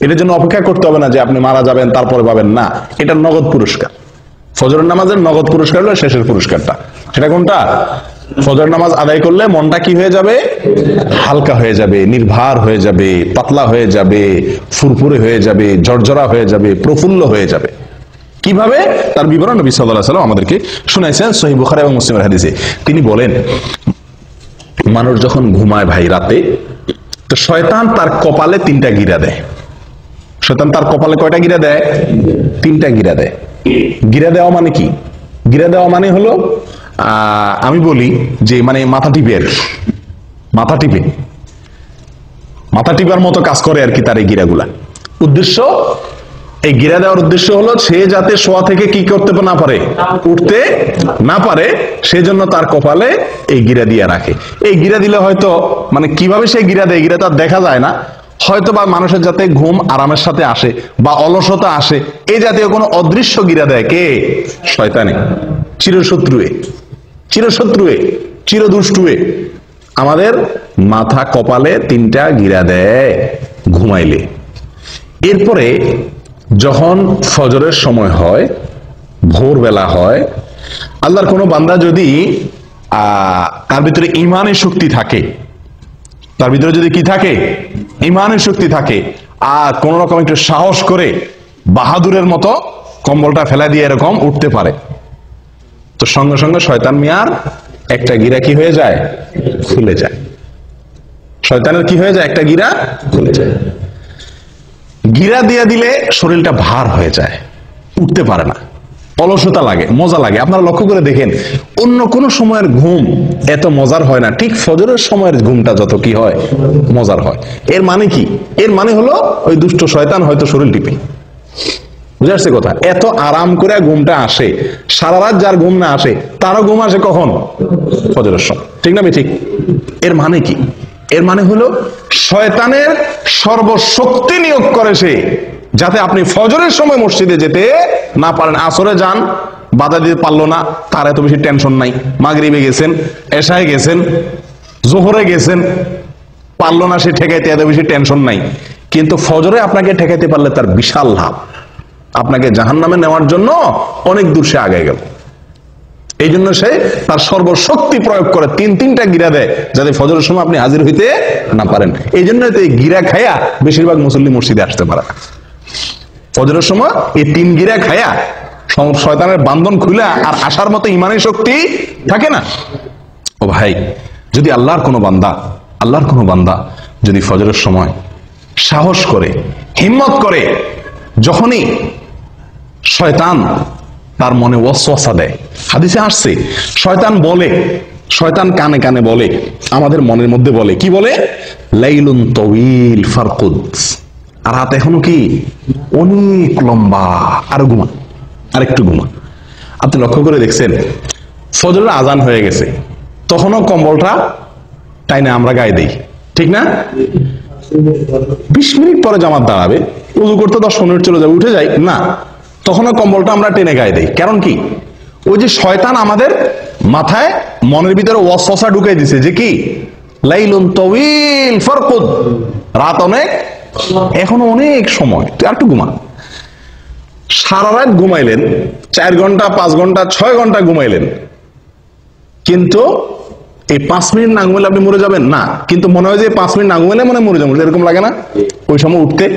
এটার জন্য অপেক্ষা করতে হবে না যে আপনি মারা যাবেন তারপরে পাবেন, না, এটা নগদ পুরস্কার। ফজরের নামাজের নগদ পুরস্কার হলো শেষের পুরস্কারটা। সেটা কোনটা? ফজর নামাজ আদায় করলে মনটা কি হয়ে যাবে? হালকা হয়ে যাবে, নির্ভার হয়ে যাবে, পাতলা হয়ে যাবে, ফুরফুরে হয়ে যাবে, ঝরঝরা হয়ে যাবে, প্রফুল্ল হয়ে যাবে। কিভাবে? তার বিবরণ নবী সাল্লাল্লাহু আলাইহি সাল্লাম আমাদেরকে শুনাইছেন সহিহ বুখারী এবং মুসলিমের হাদিসে। তিনি বলেন, মানুষ যখন ঘুমায় ভাই রাতে, তো শয়তান তার কপালে 3টা গিরা দেয়। শয়তান তার কপালে কয়টা গিরা দেয়? 3টা গিরা দেয়। গিরা দেওয়া মানে কি? গিরা দেওয়া মানে হলো, আমি বলি যে মানে মাথা টিপে আর কি, মাথা টিপার মতো কাজ করে আর কি তার এই গিরাগুলা। উদ্দেশ্য এই গিরা দেওয়ার উদ্দেশ্য হলো সে যাতে শোয়া থেকে কি করতে না পারে, উঠতে না পারে, সেজন্য তার কপালে এই গিরা দিয়ে রাখে। এই গিরা দিলে হয়তো মানে কিভাবে সে গিরা দেয়, গিরা তার দেখা যায় না, হয়তো বা মানুষের যাতে ঘুম আরামের সাথে আসে বা অলসতা আসে, এই জাতীয় কোনো অদৃশ্য গিরা দেয় কে? শয়তানে, চিরশত্রুয়ে, চিরশত্রুয়ে, চিরদুষ্টুয়ে আমাদের মাথা কপালে 3টা গিরা দেয় ঘুমাইলে। এরপরে যখন ফজরের সময় হয়, ভোরবেলা হয়, আল্লাহর কোনো বান্দা যদি তার ভিতরে ইমানের শক্তি থাকে, তার ভিতরে যদি কি থাকে, ইমানের শক্তি থাকে, আর কোন রকম একটু সাহস করে বাহাদুরের মতো কম্বলটা ফেলা দিয়ে এরকম উঠতে পারে, তো সঙ্গে সঙ্গে শয়তান মিয়ার একটা গিরা কি হয়ে যায়, খুলে যায়। শয়তানের কি হয়ে যায়, একটা গিরা খুলে যায়। গিরা দিয়ে দিলে শরীরটা ভার হয়ে যায়, উঠতে পারে না, অলসতা লাগে, মজা লাগে। আপনারা লক্ষ্য করে দেখেন, অন্য কোন সময়ের ঘুম এত মজার হয় না, ঠিক ফজরের সময়ের ঘুমটা যত কি হয়, মজার হয়। এর মানে কি? এর মানে হলো ওই দুষ্ট শয়তান হয়তো শরীর টিপে, বুঝে আসছে কথা? এত আরাম করে ঘুমটা আসে, সারা রাত যার ঘুম না আসে তারও ঘুম আসে কখন? ফজরের সময়, ঠিক না? ঠিক। এর মানে কি? এর মানে হলো শয়তানের সর্বশক্তি নিয়োগ করে সে, যাতে আপনি ফজরের সময় মসজিদে যেতে না পারেন। আসরে যান, বাধা দিতে পারলো না, তার এত বেশি টেনশন নাই। মাগরিবে গেছেন, এশায় গেছেন, জোহরে গেছেন, পারলো না সে ঠেকাইতে, এত বেশি টেনশন নাই। কিন্তু ফজরে আপনাকে ঠেকাইতে পারলে তার বিশাল লাভ, আপনাকে জাহান্নামে নেওয়ার জন্য অনেক দূর সে আগে গেল। এই জন্য সে তার সর্বশক্তি প্রয়োগ করে 3টা গিরা দেয়, যাতে ফজরের সময় আপনি হাজির হইতে না পারেন। এই জন্য এই গিরা খায়া বেশিরভাগ মুসল্লি মসজিদে আসতে পারে না। ফজরের সময় এই 3 গিরা খায়া শয়তানের বান্ধন খুলে আর আসার মতো ইমানের শক্তি থাকে না। ও ভাই, যদি আল্লাহর কোনো বান্দা যদি ফজরের সময় সাহস করে, হিম্মত করে, যখনই শয়তান তার মনে ওয়াসওয়াসা দেয়, হাদিসে আসছে শয়তান কানে কানে বলে, আমাদের মনের মধ্যে বলে, কি বলে? লাইলুন তাওয়িল ফারকুদ, আর রাত এখনো কি অনেক লম্বা, আর ঘুমা, আরেকটু ঘুমা। আপনি লক্ষ্য করে দেখছেন, ফজরের আজান হয়ে গেছে, তখনও কম্বলটা টাইনে আমরা গায়ে দেই, ঠিক না? 20 মিনিট পরে জামাত দাঁড়াবে, উযু করতে 10 মিনিট চলে যাবে, উঠে যাই না, তখনও কম্বলটা আমরা টেনে গায়ে দেই। কারণ কি? ওই যে শয়তান আমাদের মাথায়, মনের ভিতরে ওয়াসওয়াসা ঢুকাই দিছে যে কি, লাইলুন তাওয়িল ফারকুদ, রাত অনেক, এখনো অনেক সময়, তুই আর একটু ঘুমা। সারা রাত ঘুমাইলেন, 4 ঘন্টা, 5 ঘন্টা, 6 ঘন্টা ঘুমাইলেন, কিন্তু এই 5 মিনিট না ঘুমাইলে আপনি মরে যাবেন না, কিন্তু মনে হয় যে 5 মিনিট না ঘুমাইলে মনে মরে যাবেন, এরকম লাগে না ওই সময় উঠতে?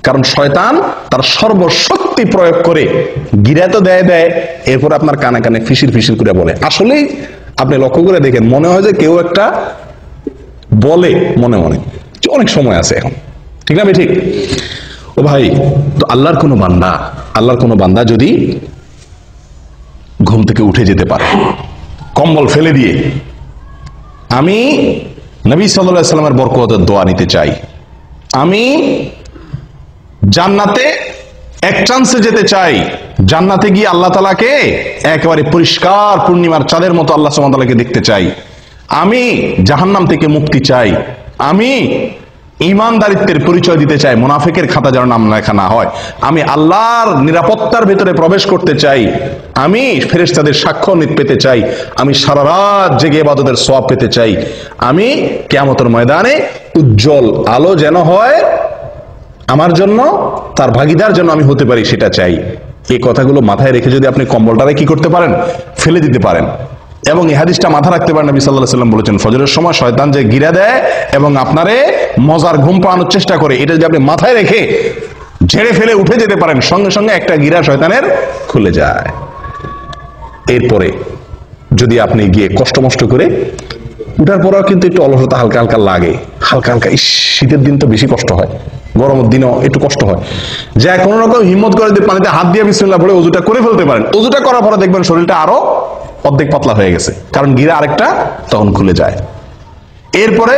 কারণ শয়তান তার সর্বশক্তি প্রয়োগ করে গিরা তো দেয়, এরপর আপনার কানে কানে ফিসির ফিসির করে বলে। আসলেই আপনি লক্ষ্য করে দেখেন, মনে হয় যে কেউ একটা বলে মনে মনে, অনেক সময় আছে এখন, ঠিক না? ঠিক। ও ভাই, তো আল্লাহর কোনো বান্দা যদি ঘুম থেকে উঠে যেতে পারে কম্বল ফেলে দিয়ে, আমি নবী সাল্লাল্লাহু আলাইহি সাল্লামের বরকতের দোয়া নিতে চাই, আমি জান্নাতে এক চান্সে যেতে চাই, জান্নাতে গিয়ে আল্লাহ তাআলাকে একেবারে পরিষ্কার পূর্ণিমার চাঁদের মতো আল্লাহ সুবহানাহু ওয়া তাআলাকে দেখতে চাই, আমি জাহান্নাম থেকে মুক্তি চাই, আমি ঈমানদারিত্বের পরিচয় দিতে চাই, মুনাফিকের খাতা যেন নাম লেখা না হয়, আমি আল্লাহর নিরাপত্তার ভেতরে প্রবেশ করতে চাই, আমি ফেরেশতাদের সাক্ষ্য পেতে চাই, আমি সারা রাত জেগে ইবাদতের সওয়াব পেতে চাই, আমি কিয়ামতের ময়দানে উজ্জ্বল আলো যেন হয় আমার জন্য, তার ভাগীদার যেন আমি হতে পারি, সেটা চাই। এই কথাগুলো মাথায় রেখে যদি আপনি কম্বলটারে কি করতে পারেন, ফেলে দিতে পারেন, এবং এই হাদিসটা মাথা রাখতে পারেন, নবী সাল্লাল্লাহু আলাইহি ওয়াসাল্লাম বলেছেন, ফজরের সময় শয়তান যে গিরা দেয় এবং আপনারে মজার ঘুম পাওয়ানোর চেষ্টা করে, এটা যদি আপনি মাথায় রেখে ঝেড়ে ফেলে উঠে যেতে পারেন, সঙ্গে সঙ্গে একটা গিরা শয়তানের খুলে যায়। এরপরে যদি আপনি গিয়ে কষ্ট মষ্ট করে উঠার পরেও কিন্তু একটু অলসতা হালকা হালকা লাগে, হালকা হালকা, শীতের দিন তো বেশি কষ্ট হয়, গরমের দিনও একটু কষ্ট হয়, যা কোনো রকম হিম্মত করে দিয়ে পানিতে হাত দিয়ে বিসমিল্লাহ পড়ে ওযুটা করে ফেলতে পারেন। ওযুটা করার পরে দেখবেন শরীরটা আরো অর্ধেক পাতলা হয়ে গেছে, কারণ গিরা আরেকটা তখন খুলে যায়। এরপরে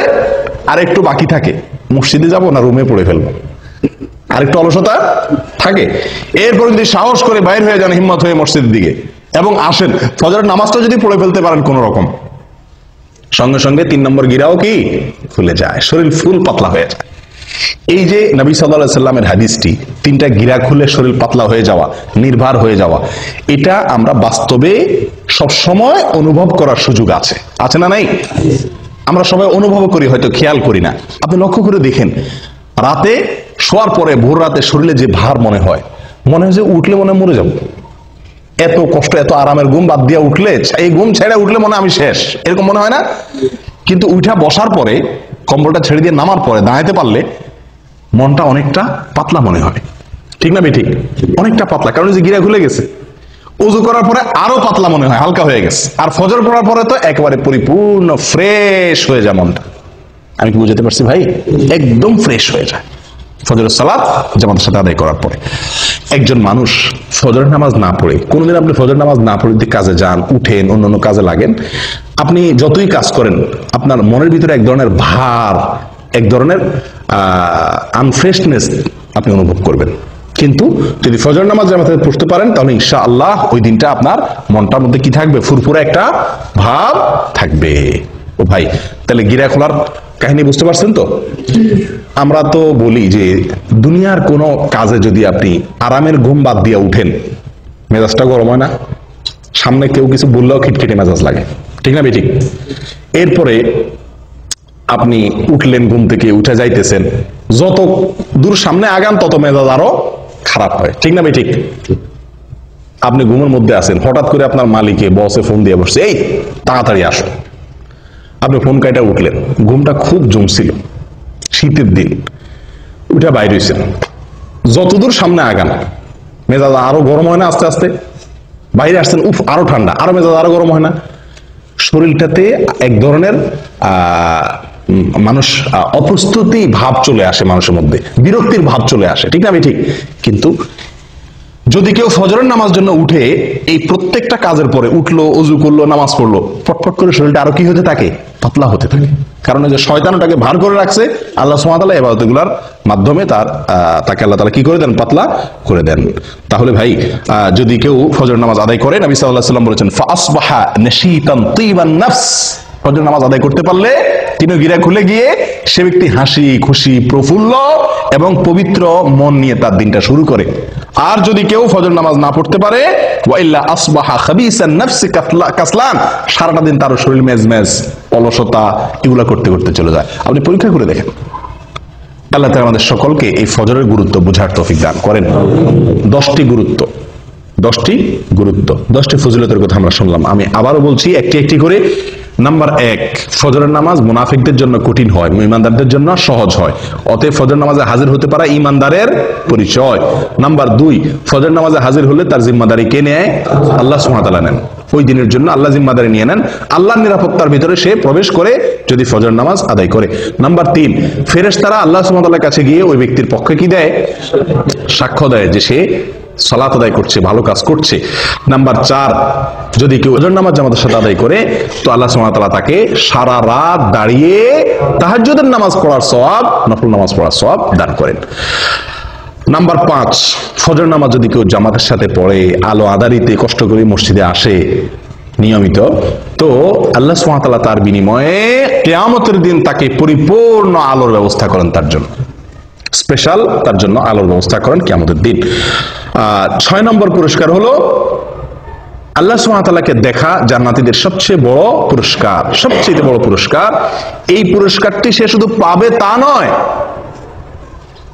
আর একটু বাকি থাকে, মসজিদে যাব না রুমে পড়ে ফেলবো, আরেকটু অলসতা থাকে। এরপর যদি সাহস করে বাইর হয়ে যান হিম্মত হয়ে মসজিদের দিকে এবং আসেন, ফজরের নামাজটা যদি পড়ে ফেলতে পারেন কোন রকম, সঙ্গে সঙ্গে 3 নম্বর গিরাও কি খুলে যায়, শরীর ফুল পাতলা হয়ে যায়। এই যে নবী সাল্লাল্লাহু আলাইহি সাল্লামের হাদিসটি, 3টা গিরা খুলে শরীর পাতলা হয়ে যাওয়া, নির্ভর হয়ে যাওয়া, এটা আমরা বাস্তবে সব সময় অনুভব করার সুযোগ আছে, আছে না নাই? আমরা সবাই অনুভব করি, হয়তো খেয়াল করি না। আপনি লক্ষ্য করে দেখেন, রাতে শোয়ার পরে ভোর রাতে শরীরে যে ভার মনে হয় যে উঠলে মনে মরে যাব, এত কষ্ট, এত আরামের ঘুম বাদ দিয়ে উঠলে, এই ঘুম ছেড়ে উঠলে মনে আমি শেষ, এরকম মনে হয় না? কিন্তু উঠা বসার পরে, কম্বলটা ছেড়ে দিয়ে নামার পরে দাঁড়াতে পারলে মনটা অনেকটা পাতলা মনে হয়, ঠিক না বেঠিক? অনেকটা পাতলা, কারণ যে গিরা খুলে গেছে। ওযু করার পরে আরো পাতলা মনে হয়, হালকা হয়ে গেছে। আর ফজর পড়ার পরে তো একেবারে পরিপূর্ণ ফ্রেশ হয়ে যায় মনটা। আমি কি বুঝাতে পারছি ভাই? একদম ফ্রেশ হয়ে যায় ফজরের সালাত জামাতের সাথে আদায় করার পরে। একজন মানুষ ফজরের নামাজ না পড়ে, কোনোদিন আপনি ফজর নামাজ না পড়ে যদি কাজে যান, উঠেন, অন্যান্য কাজে লাগেন, আপনি যতই কাজ করেন আপনার মনের ভিতরে এক ধরনের ভার, এক ধরনের আনফ্রেশনেস আপনি অনুভব করবেন। কিন্তু যদি ফজর নামাজ জামাতে পড়তে পারেন তাহলে ইনশাআল্লাহ ওই দিনটা আপনার মনটার মধ্যে কি থাকবে? ফুরফুরে একটা ভাব থাকবে। ও ভাই, তাহলে গিরা খোলার কাহিনী বুঝতে পারছেন তো? আমরা তো বলি যে দুনিয়ার কোনো কাজে যদি আপনি আরামের ঘুম বাদ দিয়ে উঠেন, মেজাজটা গরম হয় না? সামনে কেউ কিছু বললেও খিটখিটে মেজাজ লাগে, ঠিক না বেঠিক? এরপরে আপনি উঠলেন, ঘুম থেকে উঠে যাইতেছেন, যত দূর সামনে আগান তত মেজাজ আরো খারাপ হয়, ঠিক না বেঠিক? আপনি ঘুমের মধ্যে আছেন, হঠাৎ করে আপনার মালিকে বসে ফোন দিয়ে বসছে, এই তাড়াতাড়ি আসো। আপনি ফোন কাইটা উঠলেন, ঘুমটা খুব জমছিল, শীতের দিন, উঠে বাইরে হয়েছেন, যতদূর সামনে আগান মেজাজ আরো গরম হয় না? আস্তে আস্তে বাইরে আসছেন, উফ আরো ঠান্ডা, আরো মেজাজ আরো গরম হয় না? শরীরটাতে এক ধরনের মানুষ অপ্রস্তুতি ভাব চলে আসে, মানুষের মধ্যে বিরক্তির ভাব চলে আসে, ঠিক না ঠিক? কিন্তু যদি কেউ ফজরের নামাজ জন্য উঠে, এই প্রত্যেকটা কাজের পরে উঠলো, ওযু করলো, নামাজ পড়লো, ফটফট করে শরীরটা আরো কি হতে থাকে? পাতলা হতে থাকে। কারণ যে শয়তান ওটাকে ভার করে রাখছে, আল্লাহ সুবহানাহু ওয়া তাআলা ইবাদতগুলোর মাধ্যমে তাকে আল্লাহ তাআলা কি করে দেন? পাতলা করে দেন। তাহলে ভাই, যদি কেউ ফজর নামাজ আদায় করে, নবী সাল্লাল্লাহু আলাইহি ওয়াসাল্লাম বলেছেন ফাআসবাহা নাশীতান তিবান নাফস, ফজর নামাজ আদায় করতে পারলে 3 গিরা খুলে গিয়ে সে ব্যক্তি হাসি খুশি, প্রফুল্ল এবং পবিত্র মন নিয়ে তার দিনটা শুরু করে। আর যদি কেউ ফজর নামাজ না পড়তে পারে, ওয়াইল্লা আসবাহা খাবিসান নাফসি কাসলান, সারাটা দিন তার শরীর মেজমেজ, অলসতা, এগুলা করতে করতে চলে যায়। আপনি পরীক্ষা করে দেখেন। আল্লাহ তাআলা আমাদের সকলকে এই ফজরের গুরুত্ব বোঝার তৌফিক দান করেন। 10টি গুরুত্ব, 10টি ফজিলতের কথা আমরা শুনলাম। আমি আবারও বলছি একটি একটি করে। নাম্বার 1, ফজরের নামাজ মুনাফিকদের জন্য কঠিন হয়, ঈমানদারদের জন্য সহজ হয়। অতএব ফজর নামাজে হাজির হতে পারা ঈমানদারের পরিচয়। নাম্বার 2, ফজর নামাজে হাজির হলে তার জিম্মাদারি কে নেয়? আল্লাহ সুবহানাহু ওয়া তাআলা নেন। ওই দিনের জন্য আল্লাহ জিম্মাদারি নিয়ে নেন। আল্লাহর নিরাপত্তার ভিতরে সে প্রবেশ করে যদি ফজর নামাজ আদায় করে। নাম্বার 3, ফেরেশতারা আল্লাহ সুবহানাহু ওয়া তাআলার কাছে গিয়ে ওই ব্যক্তির পক্ষে কি দেয়? সাক্ষ্য দেয় যে সে সালাত আদায় করছে, ভালো কাজ করছে। নাম্বার 4, যদি কেউ ফজর নামাজ জামাতের সাথে আদায় করে তো আল্লাহ সুবহানাহু ওয়া তাআলা তাকে সারা রাত দাঁড়িয়ে তাহাজ্জুদের নামাজ পড়ার সওয়াব, নফল নামাজ পড়ার সওয়াব দান করেন। নাম্বার 5, ফজর নামাজ যদি কেউ জামাতের সাথে পড়ে, আলো আঁধারিতে কষ্ট করে মসজিদে আসে নিয়মিত, তো আল্লাহ সুবহানাহু ওয়া তাআলা তার বিনিময়ে কিয়ামতের দিন তাকে পরিপূর্ণ আলোর ব্যবস্থা করেন, তার জন্য স্পেশাল তার জন্য আলোর ব্যবস্থা করেন কিয়ামতের দিন। 6 নম্বর পুরস্কার হলো আল্লাহ সুবহানাহু ওয়া তাআলাকে দেখা জান্নাতীদের সবচেয়ে বড় পুরস্কার, সবচেয়ে বড় পুরস্কার। এই পুরস্কারটি সে শুধু পাবে তা নয়,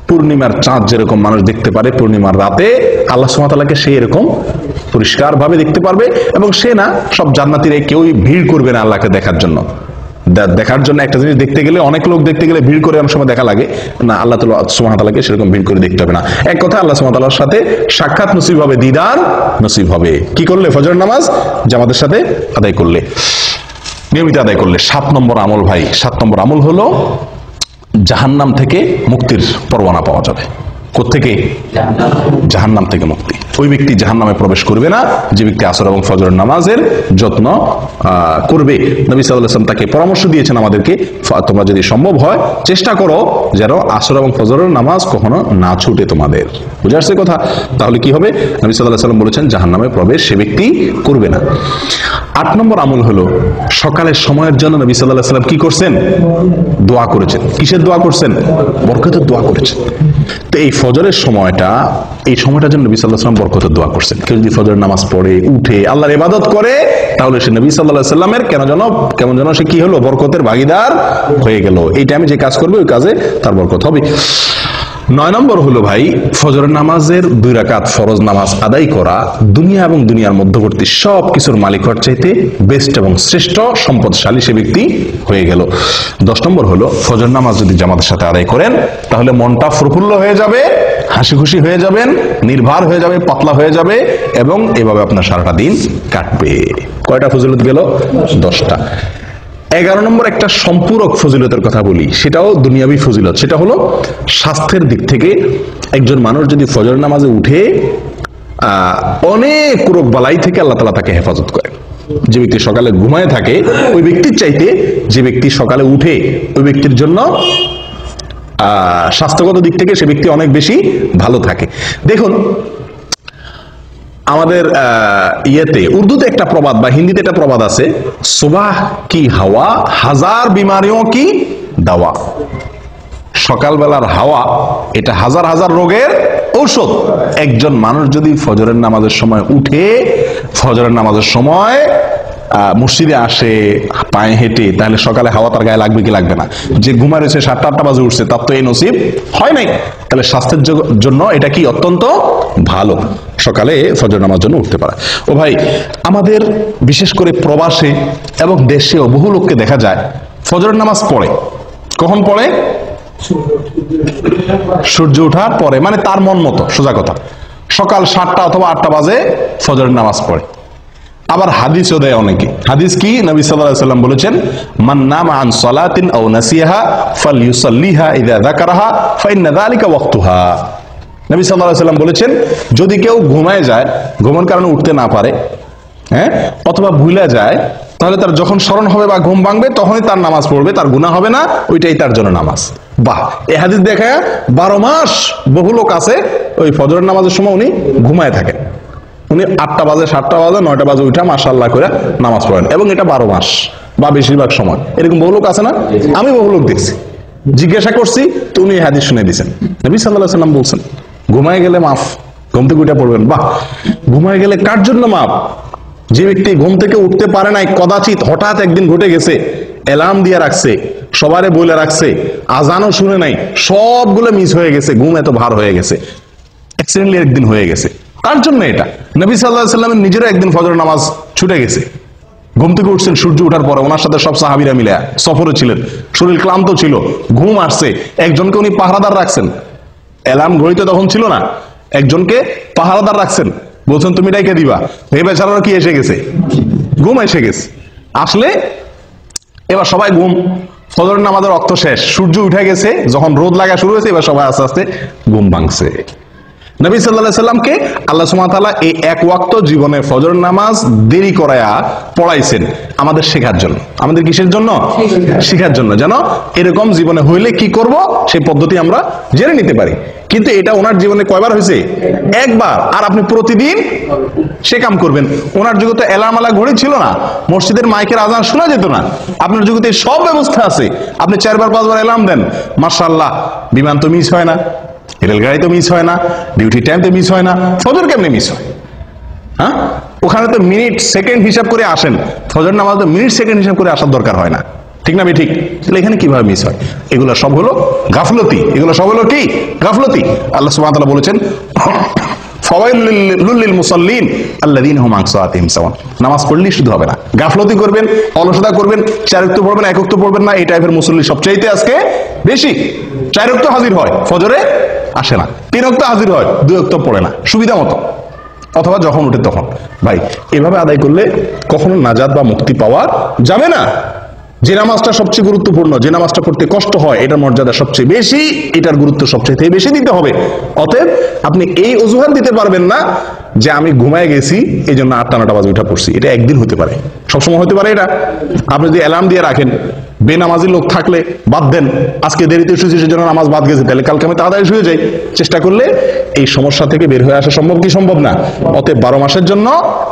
পূর্ণিমার চাঁদ যেরকম মানুষ দেখতে পারে পূর্ণিমার রাতে, আল্লাহ সুবহানাহু ওয়া তাআলাকে সে এরকম পরিষ্কার ভাবে দেখতে পারবে। এবং সে না, সব জান্নাতীরা কেউই ভিড় করবে না আল্লাহকে দেখার জন্য। দেখার জন্য একটা জিনিস দেখতে গেলে, অনেক লোক দেখতে গেলে ভিড় করে অনেক সময় দেখা লাগে না, আল্লাহ সুবহানাহু ওয়া তাআলাকে সেরকম ভিড় করে দেখতে হবে না। এক কথা, আল্লাহ সুবহানাহু ওয়া তাআলার সাথে সাক্ষাৎ নসিব হবে, দিদার নসিব হবে। কি করলে? ফজর নামাজ জামাতের সাথে আদায় করলে, নিয়মিত আদায় করলে। 7 নম্বর আমল ভাই, 7 নম্বর আমল হলো জাহান্নাম থেকে মুক্তির পরোয়ানা পাওয়া যাবে। কোত্থেকে? জাহান্নাম থেকে মুক্তি। ওই ব্যক্তি জাহান্নামে প্রবেশ করবে না যে ব্যক্তি আসর এবং ফজরের নামাজের যত্ন করবে। নবী সাল্লাল্লাহু আলাইহি ওয়াসাল্লাম তাকে পরামর্শ দিয়েছেন আমাদেরকে, তোমরা যদি সম্ভব হয় চেষ্টা করো যেন আসর এবং ফজরের নামাজ কখনো না ছুটে তোমাদের। বুঝে আসছে কথা? তাহলে কি হবে? নবী সাল্লাল্লাহু আলাইহি ওয়াসাল্লাম বলেছেন জাহান্নামে প্রবেশ সে ব্যক্তি করবে না। 8 নম্বর আমল হলো সকালের সময়ের জন্য নবী সাল্লাল্লাহু আলাইহি ওয়াসাল্লাম কি করছেন? দোয়া করেছেন। কিসের দোয়া করছেন? বরকতের দোয়া করেছেন। তো এই ফজরের সময়টা, এই সময়টার জন্য নবী সাল্লাল্লাহু আলাইহি ওয়াসাল্লাম বরকতের দোয়া করছেন। কেউ যদি ফজরের নামাজ পড়ে উঠে আল্লাহর ইবাদত করে তাহলে সে নবী সাল্লাল্লাহু আলাইহি ওয়াসাল্লামের কেমন যেন সে কি হলো? বরকতের ভাগীদার হয়ে গেল। এই টাইমে যে কাজ করবে ওই কাজে তার বরকত হবে। 9 নম্বর হলো ভাই, ফজরের নামাজের 2 রাকাত ফরজ নামাজ আদায় করা দুনিয়া এবং দুনিয়ার মধ্যবর্তী সব কিছুর মালিক হওয়ার চাইতে বেস্ট এবং শ্রেষ্ঠ সম্পদশালী সে ব্যক্তি হয়ে গেল। 10 নম্বর হলো ফজর নামাজ যদি জামাতের সাথে আদায় করেন তাহলে মনটা প্রফুল্ল হয়ে যাবে, হাসি খুশি হয়ে যাবেন, নির্ভার হয়ে যাবে, পাতলা হয়ে যাবে এবং এভাবে আপনার সারাটা দিন কাটবে। কয়টা ফজিলত গেল? 10টা। 11 নম্বর একটা সম্পূরক ফজিলতের কথা বলি, সেটাও দুনিয়াবি ফজিলত। সেটা হলো স্বাস্থ্যের দিক থেকে একজন মানুষ যদি ফজর নামাজে উঠে অনেক রোগ বালাই থেকে আল্লাহ তাআলা তাকে হেফাজত করেন। যে ব্যক্তি সকালে ঘুমায় থাকে ওই ব্যক্তির চাইতে যে ব্যক্তি সকালে উঠে ওই ব্যক্তির জন্য স্বাস্থ্যগত দিক থেকে সে ব্যক্তি অনেক বেশি ভালো থাকে। দেখুন আমাদের ইয়েতে উর্দুতে একটা প্রবাদ বা হিন্দিতে একটা প্রবাদ আছে, সুবাহ কি হাওয়া হাজার বিমারিও কি দাওয়া। সকালবেলার হাওয়া এটা হাজার হাজার রোগের ঔষধ। একজন মানুষ যদি ফজরের নামাজের সময় উঠে ফজরের নামাজের সময় মসজিদে আসে পায়ে হেঁটে, তাহলে সকালে হাওয়া তার গায়ে লাগবে কি লাগবে না? যে ঘুমায় রয়েছে 7টা-8টা বাজে উঠছে তার তো এই নসিব হয় নাই। তাহলে স্বাস্থ্যের জন্য এটা কি অত্যন্ত ভালো সকালে ফজর নামাজ জন্য উঠতে পারা। ও ভাই, আমাদের বিশেষ করে প্রবাসে এবং দেশেও বহু লোককে দেখা যায় ফজর নামাজ পড়ে। কখন পড়ে? সূর্য ওঠার পরে, মানে তার মন মতো। সোজা কথা, সকাল 7টা অথবা 8টা বাজে ফজর নামাজ পড়ে। আবার হাদিসও দেয় অনেকে। হাদিস কি? নবী সাল্লাল্লাহু আলাইহি ওয়াসাল্লাম বলেছেন, মান নামা আন সালাতিন আও নাসিয়াহা ফালইউসাল্লিহা ইযা যাকারাহা ফাইন্না যালিকা ওয়াক্তুহা। নবী সাল্লাল্লাহু আলাইহি ওয়াসাল্লাম বলেছেন, যদি কেউ ঘুমায় যায়, ঘুমানোর কারণে উঠতে না পারে, অথবা ভুলে যায়, তাহলে তার যখন স্মরণ হবে বা ঘুম ভাঙবে তখনই তার নামাজ পড়বে, তার গুনাহ হবে না, ওইটাই তার জন্য নামাজ। বাহ! এই হাদিস দেখা 12 মাস বহু লোক আছে ওই ফজরের নামাজের সময় উনি ঘুমায় থাকেন। উনি 8টা বাজে, 7টা বাজে, 9টা বাজে উঠা মাশাআল্লাহ করে নামাজ পড়েন, এবং এটা 12 মাস বা বেশিরভাগ সময়। এরকম বহু লোক আছে না? আমি বহু লোক দেখছি, জিজ্ঞাসা করছি তো উনি হাদিস শুনে দিয়েছেন। নবী সাল্লাল্লাহু আলাইহি ওয়াসাল্লাম বলছেন ঘুমায় গেলে মাফ, ঘুম থেকে উঠে পড়বেন। বাহ! ঘুমায় গেলে কার জন্য মাফ? যে ব্যক্তি ঘুম থেকে উঠতে পারে নাই, কদাচিৎ হঠাৎ একদিন ঘটে গেছে, অ্যালার্ম দিয়ে রাখছে, সবারে বলে রাখছে, আজানও শুনে নাই, সবগুলো মিস হয়ে গেছে, ঘুম এত ভার হয়ে গেছে, অ্যাক্সিডেন্টলি একদিন হয়ে গেছে, তার জন্য এটা। নবী সাল্লাল্লাহু আলাইহি ওয়াসাল্লামের নিজেরও একদিন ফজর নামাজ ছুটে গেছে। ঘুম থেকে উঠছেন সূর্য ওঠার পরে, ওনার সাথে সব সাহাবীরা মিলে সফরে ছিলেন, শরীর ক্লান্ত ছিল, ঘুম আসছে, একজনকে উনি পাহারাদার রাখছেন। অ্যালার্ম ঘড়িতে তখন ছিল না, একজনকে পাহারাদার রাখছেন, বলছেন তুমি ডাইকে দিবা। এই বেচারারও কি এসে গেছে? ঘুম এসে গেছে। আসলে এবার সবাই ঘুম, ফজর নামাজের রক্ত শেষ, সূর্য উঠে গেছে, যখন রোদ লাগা শুরু হয়েছে এবার সবাই আস্তে আস্তে ঘুম ভাঙছে। নবী সাল্লাল্লাহু আলাইহি সাল্লামকে আল্লাহ সুবহানাহু ওয়া তাআলা এই এক ওয়াক্ত জীবনে ফজর নামাজ দেরি করায়া পড়াইছেন আমাদের শেখার জন্য। আমাদের কিসের জন্য? শেখার জন্য, যেন এরকম জীবনে হইলে কি করব সেই পদ্ধতি আমরা জেনে নিতে পারি। কিন্তু এটা ওনার জীবনে কয়বার হয়েছে? একবার। আর আপনি প্রতিদিন সে কাম করবেন। ওনার যুগে তো অ্যালার্ম আলা ঘড়ি ছিল না, মসজিদের মাইকের আজান শোনা যেত না। আপনার যুগে সব ব্যবস্থা আছে, আপনি 4-5 বার অ্যালার্ম দেন, মাশাআল্লাহ, বিমান তো মিস হয় না, রেলগাড়ি তো মিস হয় না, ডিউটি টাইম তো মিস হয় না, ফজর কেমনে মিস হয়? হ্যাঁ, ওখানে তো মিনিট সেকেন্ড হিসাব করে আসেন, ফজর নামাজ তো মিনিট সেকেন্ড হিসাব করে আসার দরকার হয় না, ঠিক না? ঠিক। তাহলে এখানে কিভাবে মিস হয়? এগুলো সব হলো গাফলতি। এগুলো সব হলো কি? গাফলতি। আল্লাহ সুবহানাহু ওয়া তাআলা বলেছেন, ফাওয়াইলুল লিল মুসাল্লিন আল্লাযীনা হুম আন সালাতিহিম সাওয়ান। নামাজ পড়লেই শুধু হবে না, গাফলতি করবেন, অলসতা করবেন, 4 ওয়াক্ত পড়বেন, 1 ওয়াক্ত পড়বেন না, এই টাইপের মুসল্লি সবচাইতে আজকে বেশি। 4 ওয়াক্ত হাজির হয়, ফজরে আসে না, 3 ওয়াক্ত হাজির হয়, 2 ওয়াক্ত পড়ে না সুবিধা মতো, অথবা যখন উঠে তখন। ভাই, এভাবে আদায় করলে কখনো নাজাত বা মুক্তি পাওয়া যাবে না। যে নামাজটা সবচেয়ে গুরুত্বপূর্ণ, যে নামাজটা পড়তে কষ্ট হয়, এটার মর্যাদা সবচেয়ে বেশি, এটার গুরুত্ব সবচেয়ে বেশি দিতে হবে। অতএব আপনি এই অজুহাত দিতে পারবেন না যে আমি ঘুমায় গেছি এই জন্য 8টা-9টা বাজে উঠা পড়ছি। এটা একদিন হতে পারে, সবসময় হতে পারে এটা। আপনি যদি অ্যালার্ম দিয়ে রাখেন, বেনামাজি লোক থাকলে বাদ দেন, আজকে দেরিতে শুয়েছি সেজন্য নামাজ বাদ গেছে, তাহলে কালকে আমি তাড়াতাড়ি শুয়ে যাই। চেষ্টা করলে এই সমস্যা থেকে বের হয়ে আসা সম্ভব কি সম্ভব না? অতএব 12 মাসের জন্য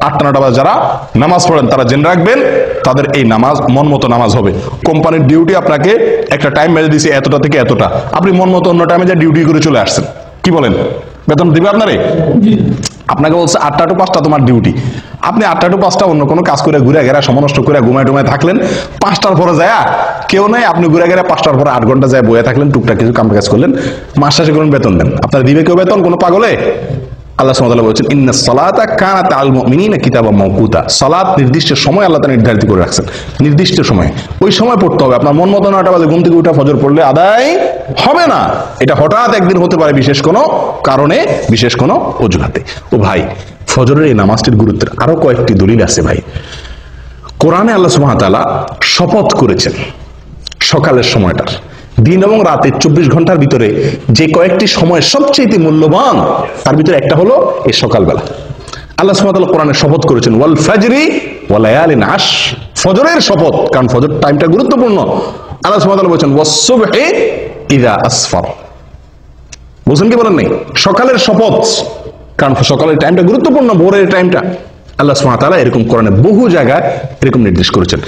8টা-9টা বাজে যারা নামাজ পড়েন তারা জেনে রাখবেন তাদের এই নামাজ মন মতো নামাজ হবে। কোম্পানির ডিউটি আপনাকে একটা টাইম বেঁধে দিয়েছে এতটা থেকে এতটা, আপনি মন মতো অন্য টাইমে যা ডিউটি করে চলে আসছেন, কি বলেন? বেতন দিবে আপনারে? আপনাকে বলছে 8টা টু 5টা তোমার ডিউটি, আপনি 8টা টু 5টা অন্য কোনো কাজ করে ঘুরে ঘেরা সমনষ্ট করে ঘুমায় টুমায় থাকলেন, 5টার পরে যায় কেউ নাই, আপনি ঘুরে ঘেরা 5টার পরে 8 ঘন্টা যায় বয়ে থাকলেন, টুকটাক কিছু কাম কাজ করলেন, মাস শেষে কোনো বেতন দেন, আপনার দিবে কেউ বেতন? কোনো পাগলে? আল্লাহ সুবহানাহু ওয়া তাআলা বলেছেন ইন্নাস সালাতা কানাত আলাল মুমিনিনা কিতাবাম মাওকুতা, সালাত নির্দিষ্ট সময় আল্লাহ তাআলা নির্ধারিত করে রাখছেন, নির্দিষ্ট সময়, ওই সময় পড়তে হবে। আপনার মন মতো 9টা বাজে ঘুম থেকে উঠা ফজর পড়লে আদায় হবে না। এটা হঠাৎ একদিন হতে পারে বিশেষ কোনো কারণে, বিশেষ কোনো অজুহাতে। ও ভাই, ফজরের এই নামাজটির গুরুত্বের আরো কয়েকটি দলিল আছে ভাই। কোরআনে আল্লাহ সুবহানাহু ওয়া তাআলা শপথ করেছেন সকালের সময়টার, দিন এবং রাতে 24 ঘন্টার ভিতরে যে কয়েকটি সময় সবচেয়ে মূল্যবান, তার ভিতরে একটা হলো এই সকালবেলা। আল্লাহ সুবহানাহু ওয়া তাআলা কোরআনে শপথ করেছেন ওয়াল ফাজরি ওয়া লায়ালিন আশ, ফজরের শপথ, কারণ ফজর টাইমটা গুরুত্বপূর্ণ। আল্লাহ সুবহানাহু ওয়া তাআলা বলেছেন ওয়াস সুবহি ইযা আসফার, বুঝেন কি বলেন নাই? সকালের শপথ, কারণ সকালের টাইমটা গুরুত্বপূর্ণ, ভোরের টাইমটা। আল্লাহ সুবহানাহু ওয়া তাআলা এরকম কোরআনে বহু জায়গায় এরকম নির্দেশ করেছেন।